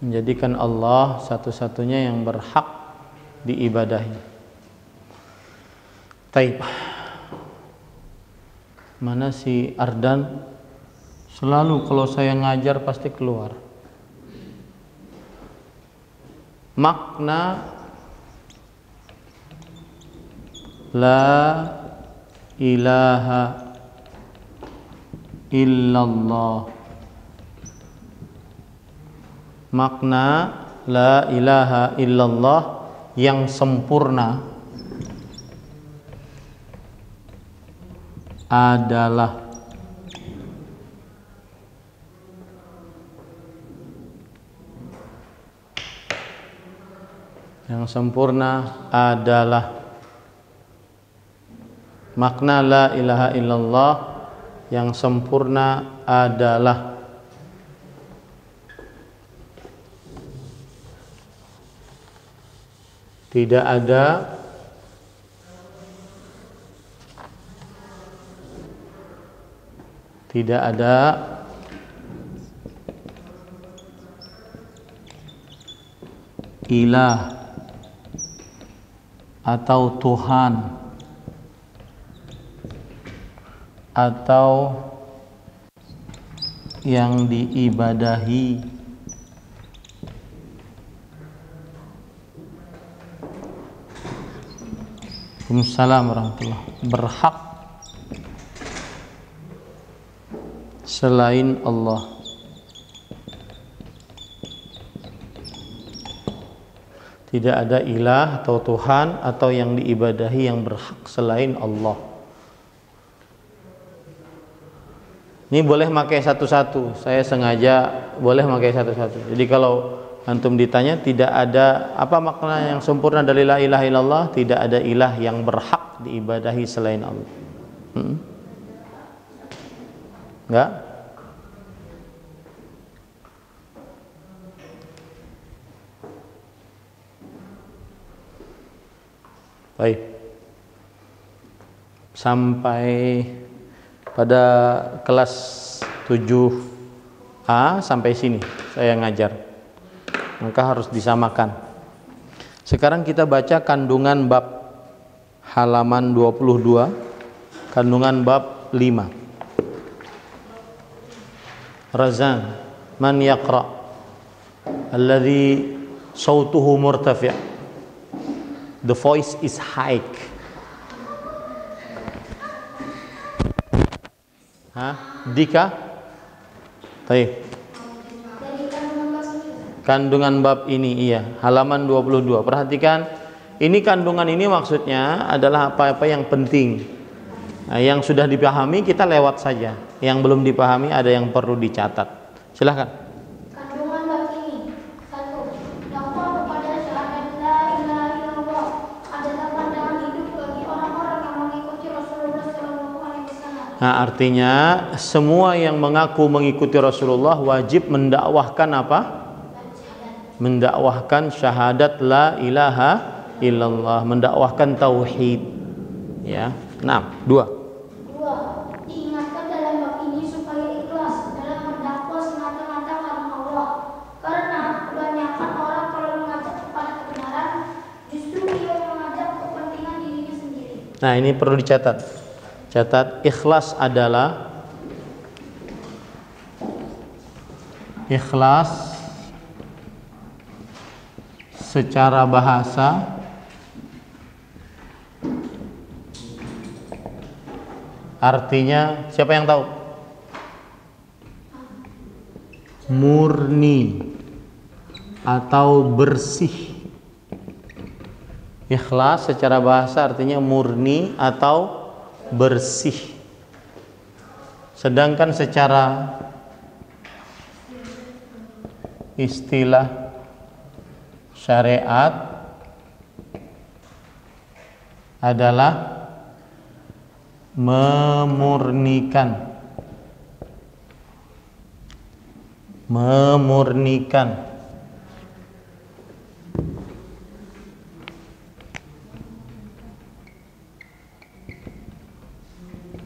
menjadikan Allah satu-satunya yang berhak diibadahi. Taib. Mana si Ardan? Selalu kalau saya ngajar pasti keluar. Makna la ilaha illallah. Makna la ilaha illallah yang sempurna adalah makna la ilaha illallah yang sempurna adalah tidak ada ilah atau Tuhan atau yang diibadahi Waalaikumsalam warahmatullahi berhak selain Allah. Tidak ada ilah atau Tuhan atau yang diibadahi yang berhak selain Allah. Ini boleh pakai satu-satu. Saya sengaja boleh pakai satu-satu. Jadi kalau antum ditanya tidak ada apa makna yang sempurna dari la ilaha illallah, tidak ada ilah yang berhak diibadahi selain Allah. Enggak? Baik. Sampai pada kelas 7A sampai sini saya ngajar. Maka harus disamakan. Sekarang kita baca kandungan bab halaman 22, kandungan bab 5. Razan, man yaqra alladhi sautuhu murtafi'. The voice is high. Dika? Baik. Kandungan bab ini iya, halaman 22. Perhatikan, ini kandungan ini maksudnya adalah apa-apa yang penting. Nah, yang sudah dipahami kita lewat saja. Yang belum dipahami ada yang perlu dicatat. Silahkan. Kandungan bab ini 1. Dakwah kepada syahadat la ilaha illallah adalah pandangan hidup bagi orang-orang yang mengikuti Rasulullah SAW. Nah, artinya semua yang mengaku mengikuti Rasulullah wajib mendakwahkan apa? Mendakwahkan syahadat la ilaha illallah, mendakwahkan tauhid. Ya. 6. 2. Diingatkan dalam bab ini supaya ikhlas dalam berdakwah semata-mata karena Allah. Karena kebanyakan orang kalau mengajak kepada kebenaran justru ia mengajak kepentingan dirinya sendiri. Nah, ini perlu dicatat. Catat, ikhlas adalah secara bahasa artinya siapa yang tahu? Murni atau bersih. Ikhlas secara bahasa artinya murni atau bersih. Sedangkan secara istilah syariat adalah memurnikan.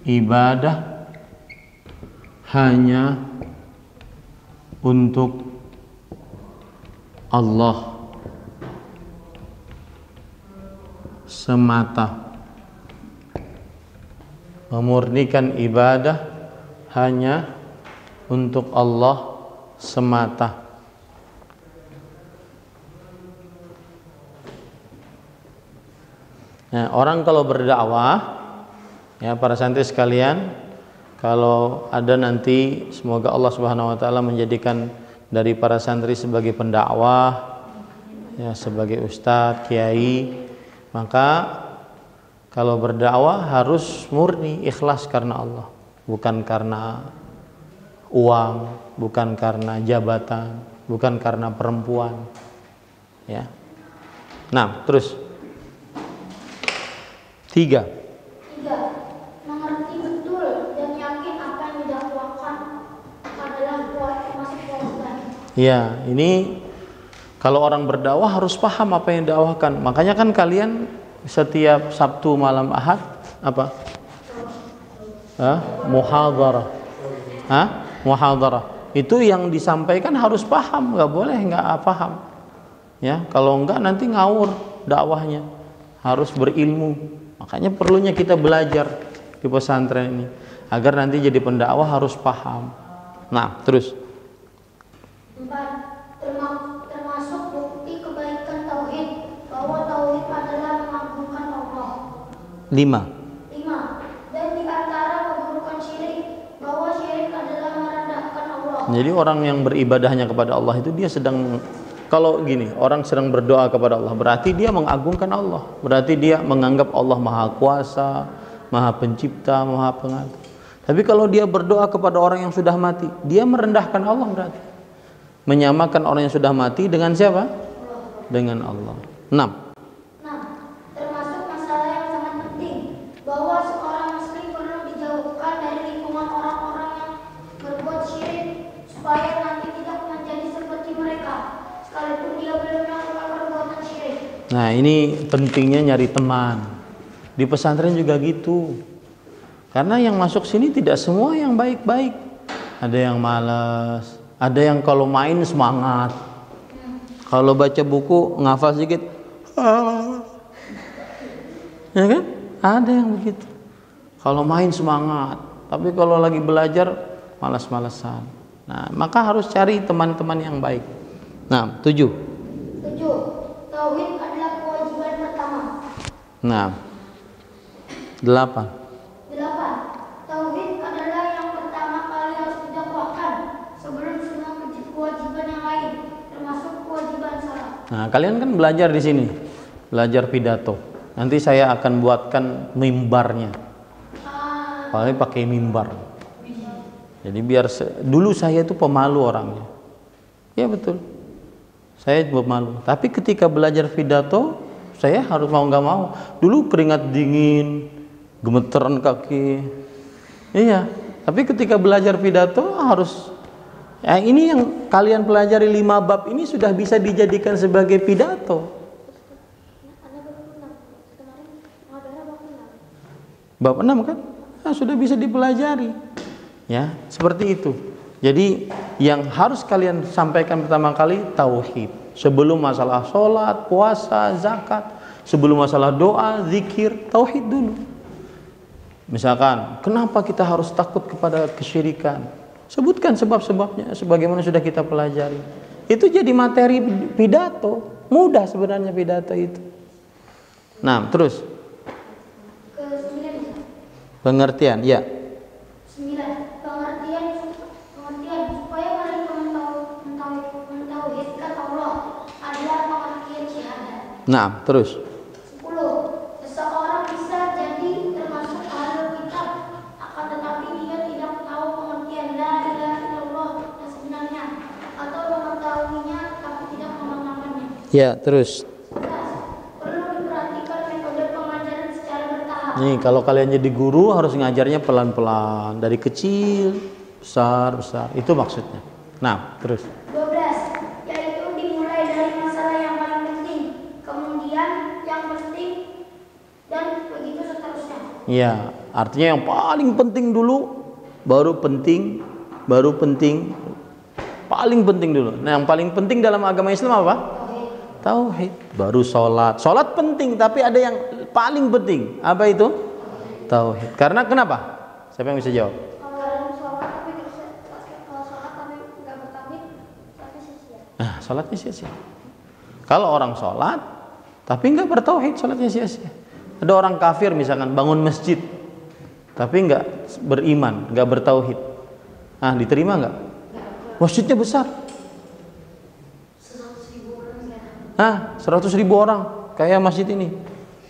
ibadah hanya untuk Allah semata, memurnikan ibadah hanya untuk Allah semata. Nah, orang kalau berdakwah, ya para santri sekalian, kalau ada nanti semoga Allah Subhanahu wa taala menjadikan dari para santri sebagai pendakwah, ya sebagai ustadz, kiai, maka kalau berdakwah harus murni ikhlas karena Allah, bukan karena uang, bukan karena jabatan, bukan karena perempuan, ya. Nah, terus 3. Mengerti betul dan yakin apa yang didakwakan adalah masih kewajiban. Ya, ini kalau orang berdakwah harus paham apa yang didakwakan. Makanya kan kalian setiap Sabtu malam Ahad apa? Muhadharah. Muhadharah. Itu yang disampaikan harus paham, nggak boleh nggak paham. Ya, kalau enggak nanti ngawur dakwahnya. Harus berilmu. Makanya perlunya kita belajar di pesantren ini agar nanti jadi pendakwah harus paham. Nah, terus 4. Termasuk bukti kebaikan tauhid bahwa tauhid adalah mengagungkan Allah. 5. Dan di antara keburukan syirik bahwa syirik adalah merendahkan Allah. Jadi orang yang beribadahnya kepada Allah itu dia sedang, kalau gini, orang sedang berdoa kepada Allah, berarti dia mengagungkan Allah, berarti dia menganggap Allah Maha Kuasa, Maha Pencipta, Maha Pengatur. Tapi kalau dia berdoa kepada orang yang sudah mati, dia merendahkan Allah, berarti menyamakan orang yang sudah mati dengan siapa? Dengan Allah. 6. Termasuk masalah yang sangat penting bahwa seorang muslim perlu dijauhkan dari lingkungan orang-orang yang berbuat syirik supaya nanti tidak menjadi seperti mereka sekalipun dia belum melakukan perbuatan syirik. Nah, ini pentingnya nyari teman. Di pesantren juga gitu. Karena yang masuk sini tidak semua yang baik-baik. Ada yang malas, ada yang kalau main semangat. Kalau baca buku ngafal sedikit. Ya kan? Ada yang begitu. Kalau main semangat, tapi kalau lagi belajar malas-malasan. Nah, maka harus cari teman-teman yang baik. Nah, 7. Tauhid adalah kewajiban pertama. Nah, 8. Tauhid adalah yang pertama kali harus didakwakan sebelum semua kewajiban yang lain, termasuk kewajiban salat. Nah, kalian kan belajar di sini, belajar pidato. Nanti saya akan buatkan mimbarnya. Paling pakai mimbar. Jadi biar dulu saya itu pemalu orangnya. Ya betul. Saya pemalu. Tapi ketika belajar pidato, saya harus mau nggak mau. Dulu keringat dingin, gemeteran kaki. Iya. Tapi ketika belajar pidato harus. Ya, ini yang kalian pelajari 5 bab ini sudah bisa dijadikan sebagai pidato. Bab 6 kan? Nah, sudah bisa dipelajari. Ya, seperti itu. Jadi yang harus kalian sampaikan pertama kali tauhid. Sebelum masalah sholat, puasa, zakat, sebelum masalah doa, zikir, tauhid dulu. Misalkan, kenapa kita harus takut kepada kesyirikan? Sebutkan sebab-sebabnya sebagaimana sudah kita pelajari. Itu jadi materi pidato. Mudah sebenarnya pidato itu. Nah, terus pengertian, ya. 9. Pengertian supaya mereka mentauhidkan Allah adalah pengertian syahadat. Nah, terus 10. Seseorang bisa jadi termasuk ahlul kitab, akan tetapi dia tidak tahu pengertian la ilaha illallah yang sebenarnya, atau mengetahuinya tapi tidak mengamalkannya. ya, terus Perlu diperhatikan metode pengajaran secara bertahap. nih, kalau kalian jadi guru harus ngajarnya pelan-pelan, dari kecil, besar. Itu maksudnya. Nah, terus 12. Yaitu dimulai dari masalah yang paling penting, kemudian yang penting, dan begitu seterusnya. ya, Artinya yang paling penting dulu, baru penting, paling penting dulu. Nah, yang paling penting dalam agama Islam apa? Tauhid. Baru sholat. Sholat penting, tapi ada yang paling penting. Apa itu? Tauhid. Karena kenapa? Siapa yang bisa jawab? Nah, sholatnya sia-sia. Kalau orang sholat tapi nggak bertauhid, sholatnya sia-sia. Ada orang kafir misalkan bangun masjid tapi nggak beriman, nggak bertauhid. Ah, diterima nggak? Masjidnya besar. 100.000 orang kayak masjid ini.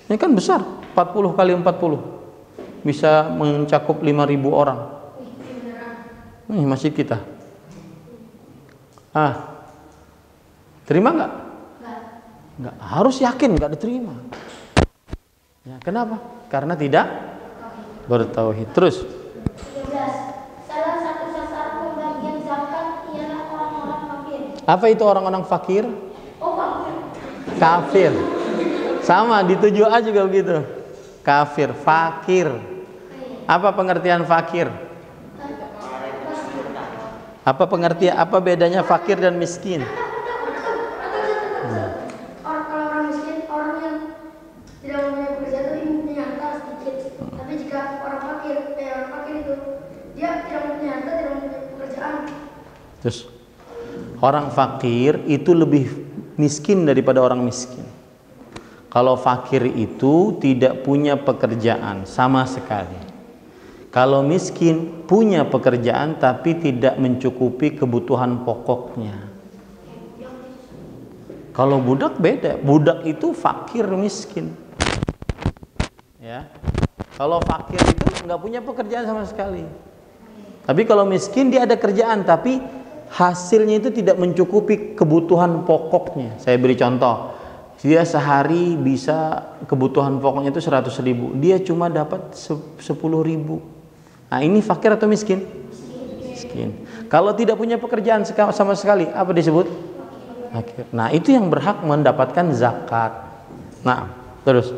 Ini kan besar, 40 kali 40. Bisa mencakup 5.000 orang. Ini masjid kita. Terima nggak? Nggak. Harus yakin nggak diterima. Ya, kenapa? Karena tidak bertauhid. Terus. 13. Salah satu sasaran pembagian zakat ialah orang-orang fakir. Apa itu orang-orang fakir? Fakir. Kafir. Sama di 7A juga begitu. Kafir, fakir. Apa pengertian fakir? Apa bedanya fakir dan miskin? Kalau orang miskin, orang yang tidak mempunyai pekerjaan itu mempunyai harta sedikit. Tapi jika orang fakir itu dia tidak mempunyai harta, tidak mempunyai pekerjaan. Terus orang fakir itu lebih miskin daripada orang miskin. Kalau fakir itu tidak punya pekerjaan sama sekali. Kalau miskin punya pekerjaan tapi tidak mencukupi kebutuhan pokoknya. Kalau budak beda, budak itu fakir miskin. Ya. Kalau fakir itu nggak punya pekerjaan sama sekali. Tapi kalau miskin dia ada kerjaan tapi hasilnya itu tidak mencukupi kebutuhan pokoknya. Saya beri contoh. Dia sehari bisa kebutuhan pokoknya itu 100.000. Dia cuma dapat 10.000. Nah, ini fakir atau miskin? Miskin. Kalau tidak punya pekerjaan sama sekali, apa disebut? Fakir. Nah, itu yang berhak mendapatkan zakat. Nah, terus.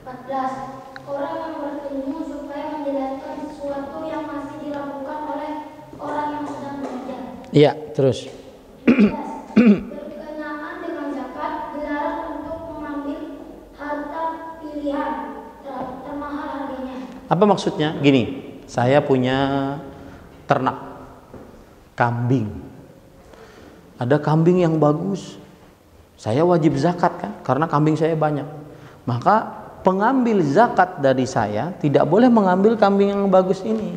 14. Orang yang berilmu supaya menjelaskan sesuatu yang masih dilakukan oleh orang yang sedang belajar. Iya, terus. 15. Berkenaan dengan zakat dilarang untuk mengambil harta pilihan termahal harganya. Apa maksudnya? Gini, saya punya ternak kambing. Ada kambing yang bagus. Saya wajib zakat kan? Karena kambing saya banyak. Maka pengambil zakat dari saya tidak boleh mengambil kambing yang bagus ini.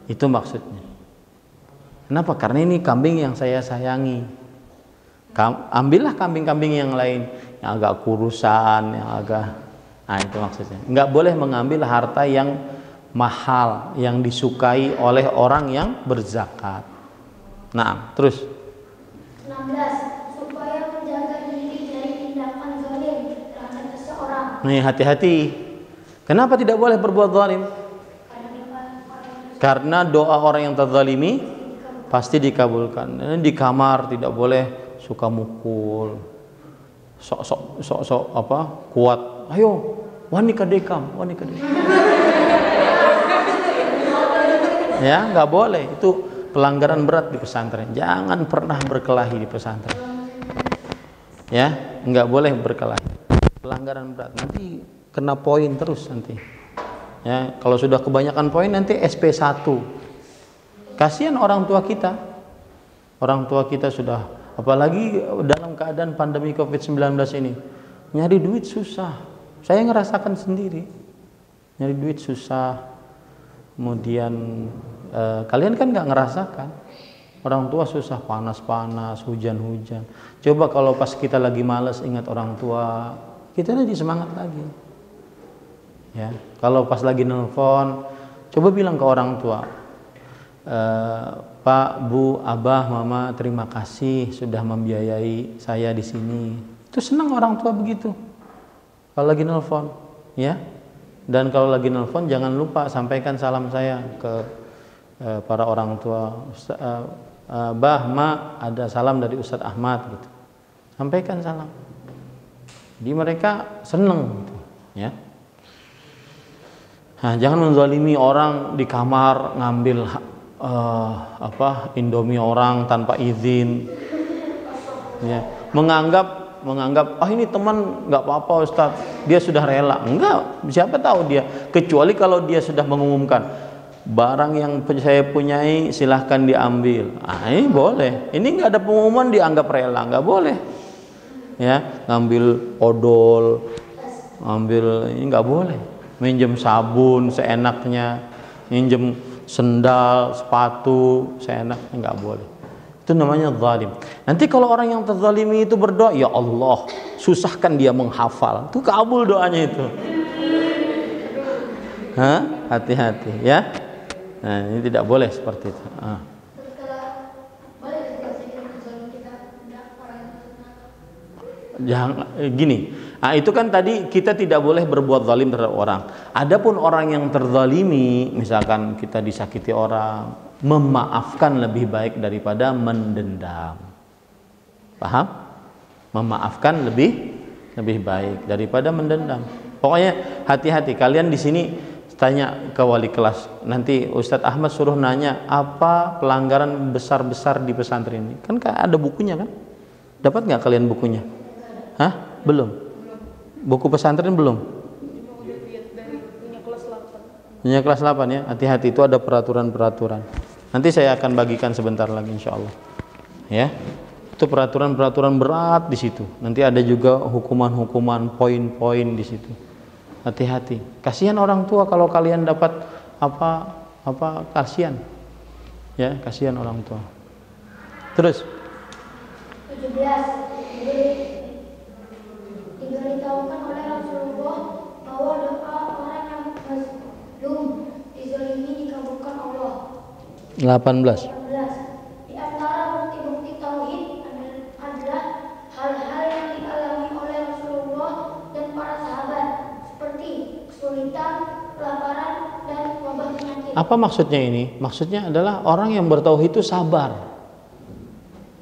Itu maksudnya. Kenapa? Karena ini kambing yang saya sayangi. Ambillah kambing-kambing yang lain yang agak kurusan, yang agak. Nah, itu maksudnya. Nggak boleh mengambil harta yang mahal, yang disukai oleh orang yang berzakat. Nah, terus. 16. Supaya menjaga diri dari tindakan zalim terhadap seseorang. Nih, hati-hati. Kenapa tidak boleh berbuat zalim? Karena doa orang yang terzalimi pasti dikabulkan. Di kamar tidak boleh suka mukul. Sok apa? Kuat. Ayo, wani kadekam. Ya, nggak boleh. Itu pelanggaran berat di pesantren. Jangan pernah berkelahi di pesantren. Ya, nggak boleh berkelahi. Pelanggaran berat. Nanti kena poin terus nanti. Ya, kalau sudah kebanyakan poin nanti SP1. Kasihan orang tua kita. Orang tua kita sudah, apalagi dalam keadaan pandemi COVID-19 ini, nyari duit susah. Saya ngerasakan sendiri, nyari duit susah. Kemudian kalian kan nggak ngerasakan, orang tua susah, panas-panas, hujan-hujan. Coba kalau pas kita lagi malas ingat orang tua, kita jadi semangat lagi. Ya, kalau pas lagi nelpon, coba bilang ke orang tua, Pak, Bu, Abah, Mama, terima kasih sudah membiayai saya di sini. Itu senang orang tua begitu. Kalau lagi nelpon, ya. Dan kalau lagi nelpon jangan lupa sampaikan salam saya ke para orang tua. Bah, Ma, ada salam dari Ustadz Ahmad gitu. Sampaikan salam. Jadi mereka senang gitu, ya. Nah, jangan menzalimi orang di kamar ngambil Indomie orang tanpa izin. Ya, menganggap ini teman nggak apa-apa Ustaz, dia sudah rela. Enggak, siapa tahu dia, kecuali kalau dia sudah mengumumkan barang yang saya punyai silahkan diambil. Ini boleh. Ini nggak ada pengumuman dianggap rela, nggak boleh. Ya, ngambil odol, ngambil ini nggak boleh. Minjem sabun seenaknya, minjem sendal, sepatu seenaknya, nggak boleh. Itu namanya zalim. Nanti kalau orang yang terzalimi itu berdoa, ya Allah, susahkan dia menghafal, itu kabul doanya itu. Hati-hati ya. Nah, ini tidak boleh seperti itu. Jangan gini. Itu kan tadi kita tidak boleh berbuat zalim terhadap orang. Adapun orang yang terzalimi, misalkan kita disakiti orang, memaafkan lebih baik daripada mendendam. Paham? Memaafkan lebih baik daripada mendendam. Pokoknya hati-hati. Kalian di sini tanya ke wali kelas. Nanti Ustadz Ahmad suruh nanya apa pelanggaran besar-besar di pesantren ini. Kan ada bukunya kan? Dapat nggak kalian bukunya? Belum. Buku pesantren belum? Punya kelas 8 ya. Hati-hati, itu ada peraturan-peraturan. Nanti saya akan bagikan sebentar lagi insya Allah. Ya. Itu peraturan-peraturan berat di situ. Nanti ada juga hukuman-hukuman, poin-poin di situ. Hati-hati. Kasihan orang tua kalau kalian dapat kasihan. Ya, kasihan orang tua. Terus 17. Diberitahukan oleh Rasulullah bahwa doa orang yang mazlum dizalimi dikabulkan Allah. 18. Di antara bukti-bukti tauhid adalah hal-hal yang dialami oleh Rasulullah dan para sahabat, seperti kesulitan, kelaparan, dan wabah penyakit. Apa maksudnya ini? Maksudnya adalah orang yang bertauhid itu sabar.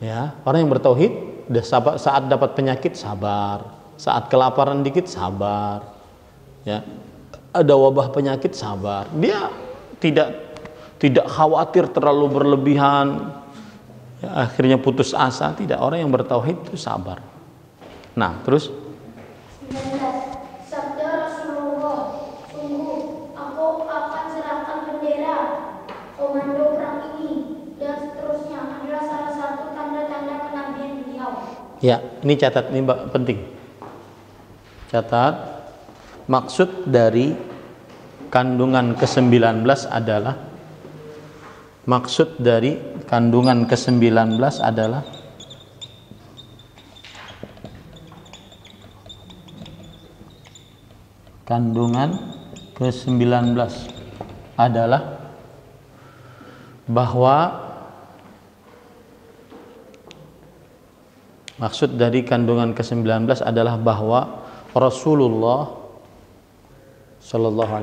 Ya, orang yang bertauhid saat dapat penyakit sabar. Saat kelaparan dikit sabar, ya. Ada wabah penyakit sabar. Dia tidak khawatir terlalu berlebihan. Ya, akhirnya putus asa. Tidak. Orang yang bertauhid itu sabar. Nah, terus 19. Sabda Rasulullah, sungguh aku akan serahkan bendera komando perang ini dan seterusnya adalah salah satu tanda-tanda kenabian beliau. Ya, ini catat, ini penting. Catat, maksud dari kandungan ke-19 adalah bahwa Rasulullah Sallallahu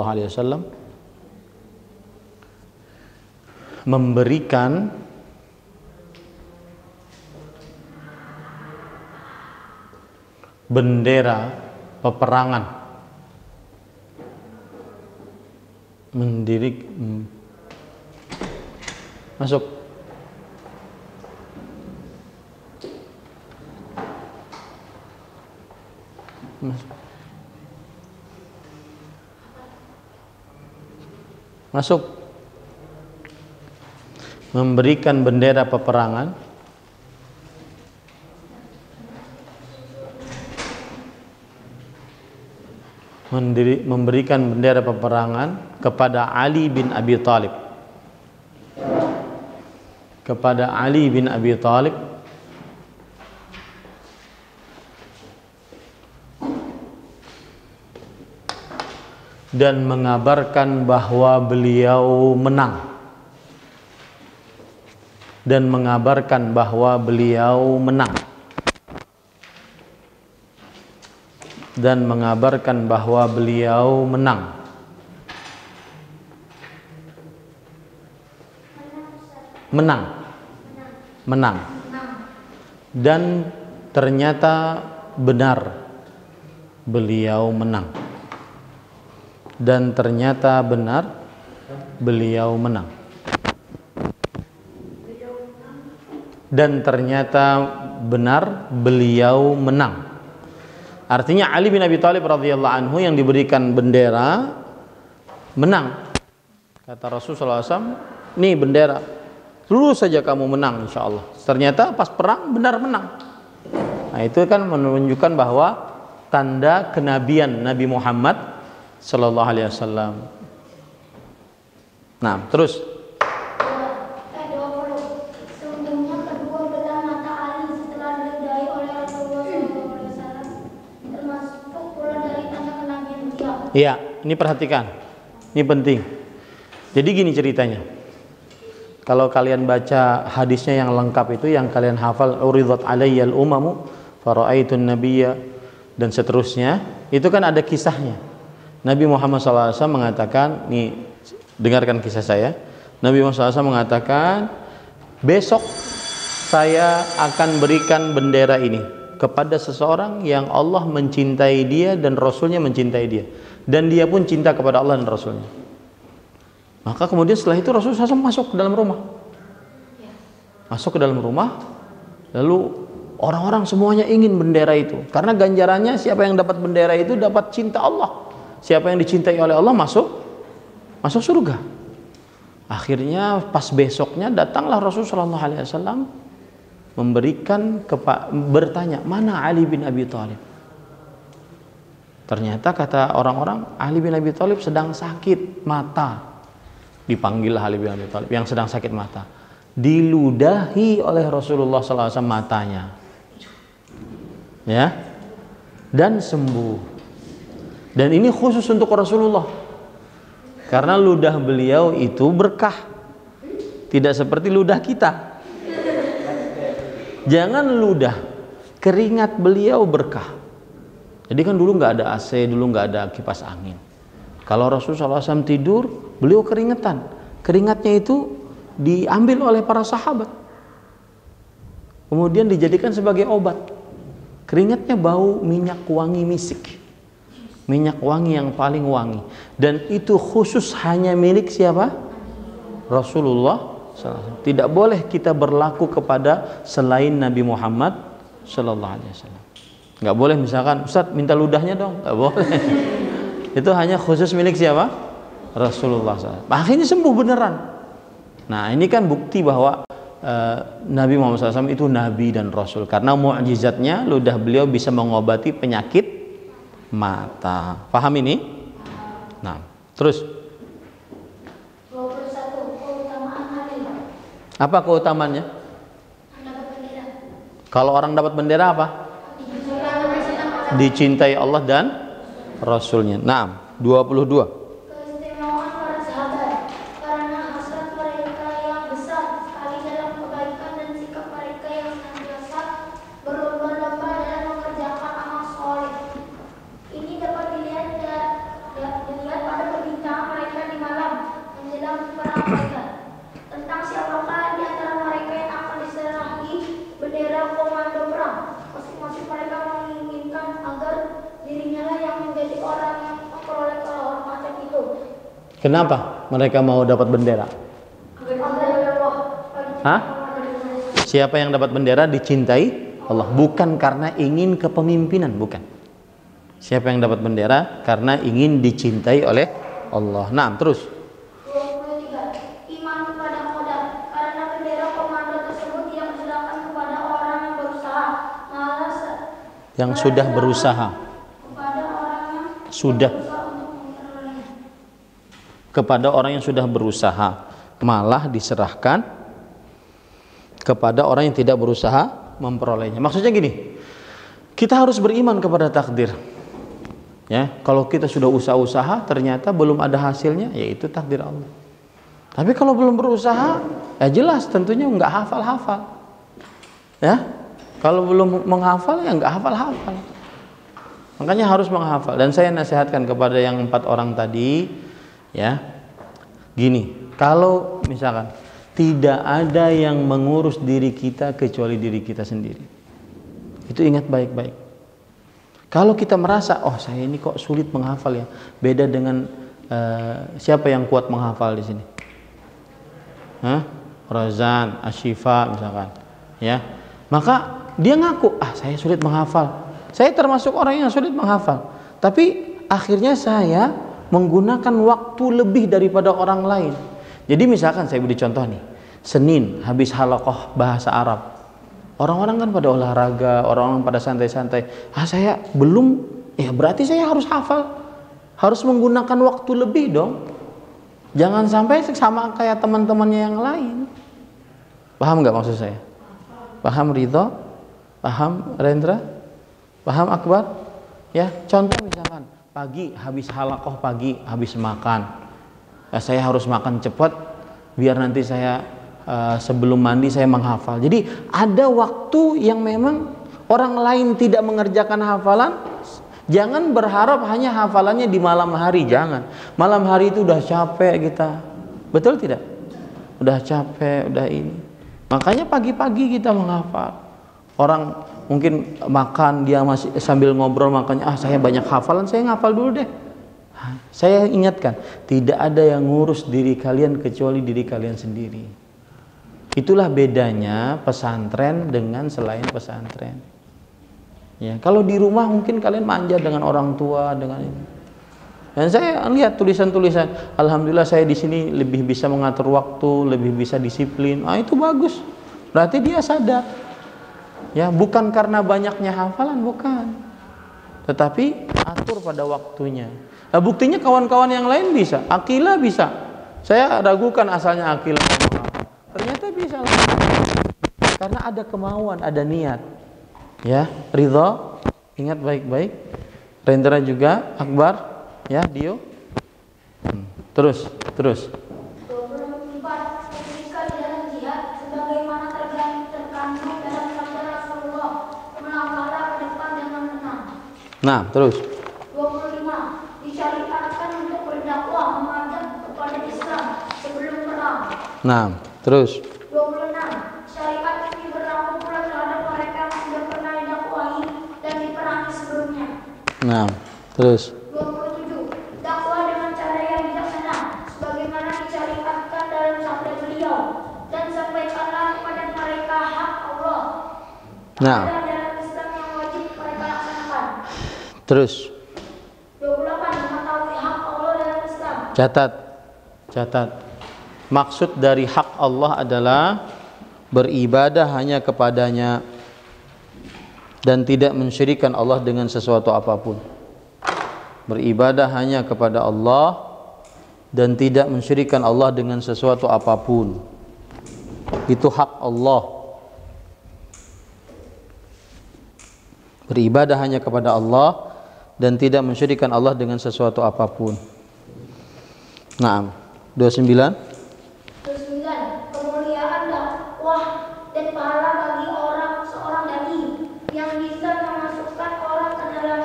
Alaihi Wasallam memberikan bendera peperangan, masuk. Memberikan bendera peperangan kepada Ali bin Abi Thalib, dan mengabarkan bahwa beliau menang. Dan ternyata benar beliau menang. Dan ternyata benar beliau menang. Dan ternyata benar beliau menang. Artinya Ali bin Abi Thalib radhiyallahu anhu yang diberikan bendera menang. Kata Rasulullah SAW, nih bendera, lurus saja kamu menang insya Allah. Ternyata pas perang benar menang. Nah itu kan menunjukkan bahwa tanda kenabian Nabi Muhammad Sallallahu Alaihi Wasallam. Nah terus. Sesungguhnya kedua belah mata Ali setelah diludahi oleh Rasulullah SAW, termasuk pula dari tanda kenabian beliau. Iya, ini perhatikan, ini penting. Jadi gini ceritanya. Kalau kalian baca hadisnya yang lengkap itu, yang kalian hafal, uridat alayyal umamu faraaitun nabiyya dan seterusnya, itu kan ada kisahnya. Nabi Muhammad SAW mengatakan, nih dengarkan kisah saya. Nabi Muhammad SAW mengatakan, besok saya akan berikan bendera ini kepada seseorang yang Allah mencintai dia dan Rasulnya mencintai dia, dan dia pun cinta kepada Allah dan Rasulnya. Maka kemudian setelah itu Rasulullah SAW masuk ke dalam rumah. Masuk ke dalam rumah, lalu orang-orang semuanya ingin bendera itu. Karena ganjarannya siapa yang dapat bendera itu dapat cinta Allah. Siapa yang dicintai oleh Allah masuk surga. Akhirnya pas besoknya datanglah Rasulullah SAW bertanya, mana Ali bin Abi Thalib? Ternyata kata orang-orang, Ali bin Abi Thalib sedang sakit mata. Dipanggil Ali bin Abi Thalib yang sedang sakit mata, diludahi oleh Rasulullah SAW matanya, ya, dan sembuh. Dan ini khusus untuk Rasulullah, karena ludah beliau itu berkah, tidak seperti ludah kita. Jangan ludah, keringat beliau berkah. Jadi kan dulu nggak ada AC, dulu nggak ada kipas angin. Kalau Rasulullah SAW tidur, beliau keringetan. Keringatnya itu diambil oleh para sahabat, kemudian dijadikan sebagai obat. Keringatnya bau minyak wangi misik, minyak wangi yang paling wangi. Dan itu khusus hanya milik siapa? Rasulullah SAW. Tidak boleh kita berlaku kepada selain Nabi Muhammad SAW. Nggak boleh misalkan, Ustaz minta ludahnya dong, nggak boleh. Itu hanya khusus milik siapa? Rasulullah SAW. Akhirnya sembuh beneran. Nah ini kan bukti bahwa Nabi Muhammad SAW itu Nabi dan Rasul, karena mu'jizatnya ludah beliau bisa mengobati penyakit mata. Paham ini? Nah terus 21. Keutamaan Ali. apa keutamaannya? Dapat bendera. Kalau orang dapat bendera apa? Dicintai Allah dan Rasulnya. Nah 22. Keistimewaan para sahabat karena hasrat mereka yang besar sekali dalam kebaikan dan sikap mereka yang senantiasa berlomba-lomba dalam mengerjakan amal soleh. Ini dapat dilihat pada perbincangan mereka di malam menjelang perang Badar tentang siapakah di antara mereka yang akan diserahi bendera komando perang. Masing-masing mereka menginginkan agar dirinya lah yang menjadi orang yang memperoleh kehormatan itu. Kenapa mereka mau dapat bendera? Hah? Siapa yang dapat bendera dicintai Allah, bukan karena ingin kepemimpinan, bukan. Siapa yang dapat bendera karena ingin dicintai oleh Allah. Nah, terus 23. Iman kepada qadar karena bendera komando tersebut tidak diserahkan kepada orang yang berusaha, malah yang sudah berusaha, kepada orang yang sudah berusaha untuk memperolehnya. kepada orang yang sudah berusaha, malah diserahkan kepada orang yang tidak berusaha memperolehnya. Maksudnya gini, kita harus beriman kepada takdir. Ya, kalau kita sudah usaha-usaha ternyata belum ada hasilnya, yaitu takdir Allah. Tapi kalau belum berusaha, ya jelas tentunya nggak hafal-hafal. Ya, kalau belum menghafal ya nggak hafal-hafal. Makanya harus menghafal. Dan saya nasihatkan kepada yang 4 orang tadi, ya, gini, kalau misalkan tidak ada yang mengurus diri kita kecuali diri kita sendiri, itu ingat baik-baik. Kalau kita merasa, oh saya ini kok sulit menghafal ya, beda dengan siapa yang kuat menghafal di sini? Razan, Ashifa misalkan, ya. Maka dia ngaku, saya sulit menghafal. Saya termasuk orang yang sulit menghafal. Tapi akhirnya saya menggunakan waktu lebih daripada orang lain. Jadi misalkan saya beri contoh nih, Senin habis halaqah bahasa Arab. Orang-orang kan pada olahraga, orang-orang pada santai-santai. Saya belum, ya berarti saya harus hafal. Harus menggunakan waktu lebih dong. Jangan sampai sama kayak teman-temannya yang lain. Paham nggak maksud saya? Paham Ridho? Paham Rendra? Paham Akbar? Ya, contoh misalkan pagi habis halaqah pagi, habis makan. Saya harus makan cepat biar nanti saya sebelum mandi saya menghafal. Jadi ada waktu yang memang orang lain tidak mengerjakan hafalan. Jangan berharap hanya hafalannya di malam hari, jangan. Malam hari itu udah capek kita. Betul tidak? Udah capek, udah ini. Makanya pagi-pagi kita menghafal. Orang mungkin makan, dia masih sambil ngobrol makanya, saya banyak hafalan, saya ngafal dulu deh. Saya ingatkan, tidak ada yang ngurus diri kalian kecuali diri kalian sendiri. Itulah bedanya pesantren dengan selain pesantren. Ya, kalau di rumah mungkin kalian manja dengan orang tua, dengan ini. Dan saya lihat tulisan-tulisan, alhamdulillah saya di sini lebih bisa mengatur waktu, lebih bisa disiplin. Itu bagus. Berarti dia sadar. Ya, bukan karena banyaknya hafalan, bukan. Tetapi atur pada waktunya. Nah, buktinya kawan-kawan yang lain bisa. Akila bisa. Saya ragukan asalnya Akila. Ternyata bisa lah. Karena ada kemauan, ada niat. Ya, Ridho, ingat baik-baik. Rendra juga, Akbar, ya, Dio. Terus. 24. Ketika di dalam jihad, sebagaimana terkandung dalam sabda Rasulullah, melangkahlah ke depan dengan tenang. Nah, terus. 25. Disyariatkan untuk berdakwah mengajak kepada Islam sebelum perang. Nah, terus. 26. Syariat ini berlaku pula terhadap mereka yang sudah pernah didakwahi dan diperangi sebelumnya. Nah, terus. 27. Dakwah dengan cara yang bijaksana sebagaimana disyariatkan dalam sabda beliau, dan sampaikanlah kepada mereka hak Allah. Nah, Ada dalam Islam yang wajib mereka laksanakan. terus. 28. Mengetahui hak Allah dalam Islam. Catat. Maksud dari hak Allah adalah beribadah hanya kepadanya dan tidak mensyirikkan Allah dengan sesuatu apapun. Beribadah hanya kepada Allah dan tidak mensyirikkan Allah dengan sesuatu apapun. Itu hak Allah. Beribadah hanya kepada Allah dan tidak mensyirikkan Allah dengan sesuatu apapun. Nah, 29. Kemuliaan dakwah dan pahala bagi seorang dai yang bisa memasukkan orang ke dalam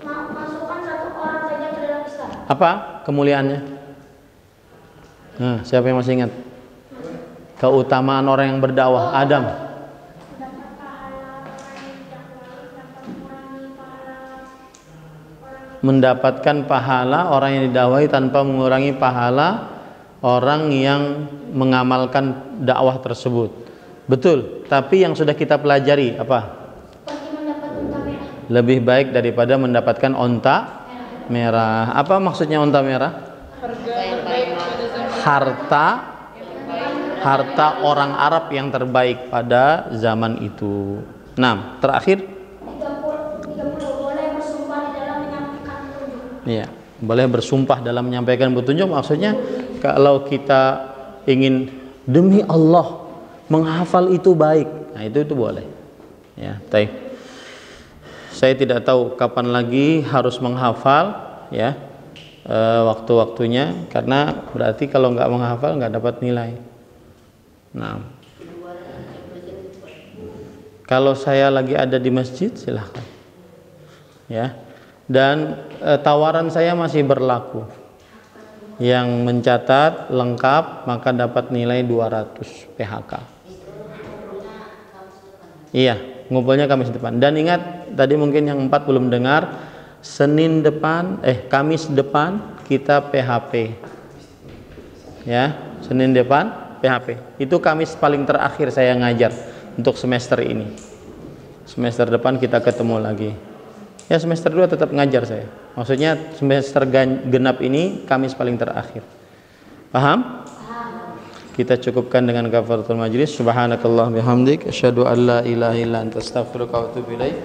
masukkan satu orang saja ke dalam Islam. Apa kemuliaannya? Nah, siapa yang masih ingat? Keutamaan orang yang berdakwah, Adam. Mendapatkan pahala orang yang didakwahi tanpa mengurangi pahala orang yang mengamalkan dakwah tersebut. Betul, tapi yang sudah kita pelajari apa? Lebih baik daripada mendapatkan onta merah. Apa maksudnya onta merah? Harta orang Arab yang terbaik pada zaman itu. Nah, terakhir. 30 boleh bersumpah di dalam menyampaikan petunjuk. Iya, boleh bersumpah dalam menyampaikan petunjuk. Maksudnya kalau kita ingin demi Allah menghafal itu baik, nah itu boleh. Ya, baik. Saya tidak tahu kapan lagi harus menghafal, ya, waktu-waktunya, karena berarti kalau nggak menghafal nggak dapat nilai. Nah, kalau saya lagi ada di masjid silahkan, ya. Dan tawaran saya masih berlaku. Yang mencatat lengkap maka dapat nilai 200 PHK. Iya. ngumpulnya Kamis depan. Dan ingat tadi mungkin yang 4 belum dengar, Kamis depan kita PHP. Ya, Senin depan PHP. Itu Kamis paling terakhir saya ngajar untuk semester ini. Semester depan kita ketemu lagi. Ya, semester 2 tetap ngajar saya. Maksudnya semester genap ini Kamis paling terakhir. Paham? Kita cukupkan dengan kafaratul majlis. Subhanakallah bihamdik asyhadu an la ilaha illa anta astaghfiruka wa atubu ilaik.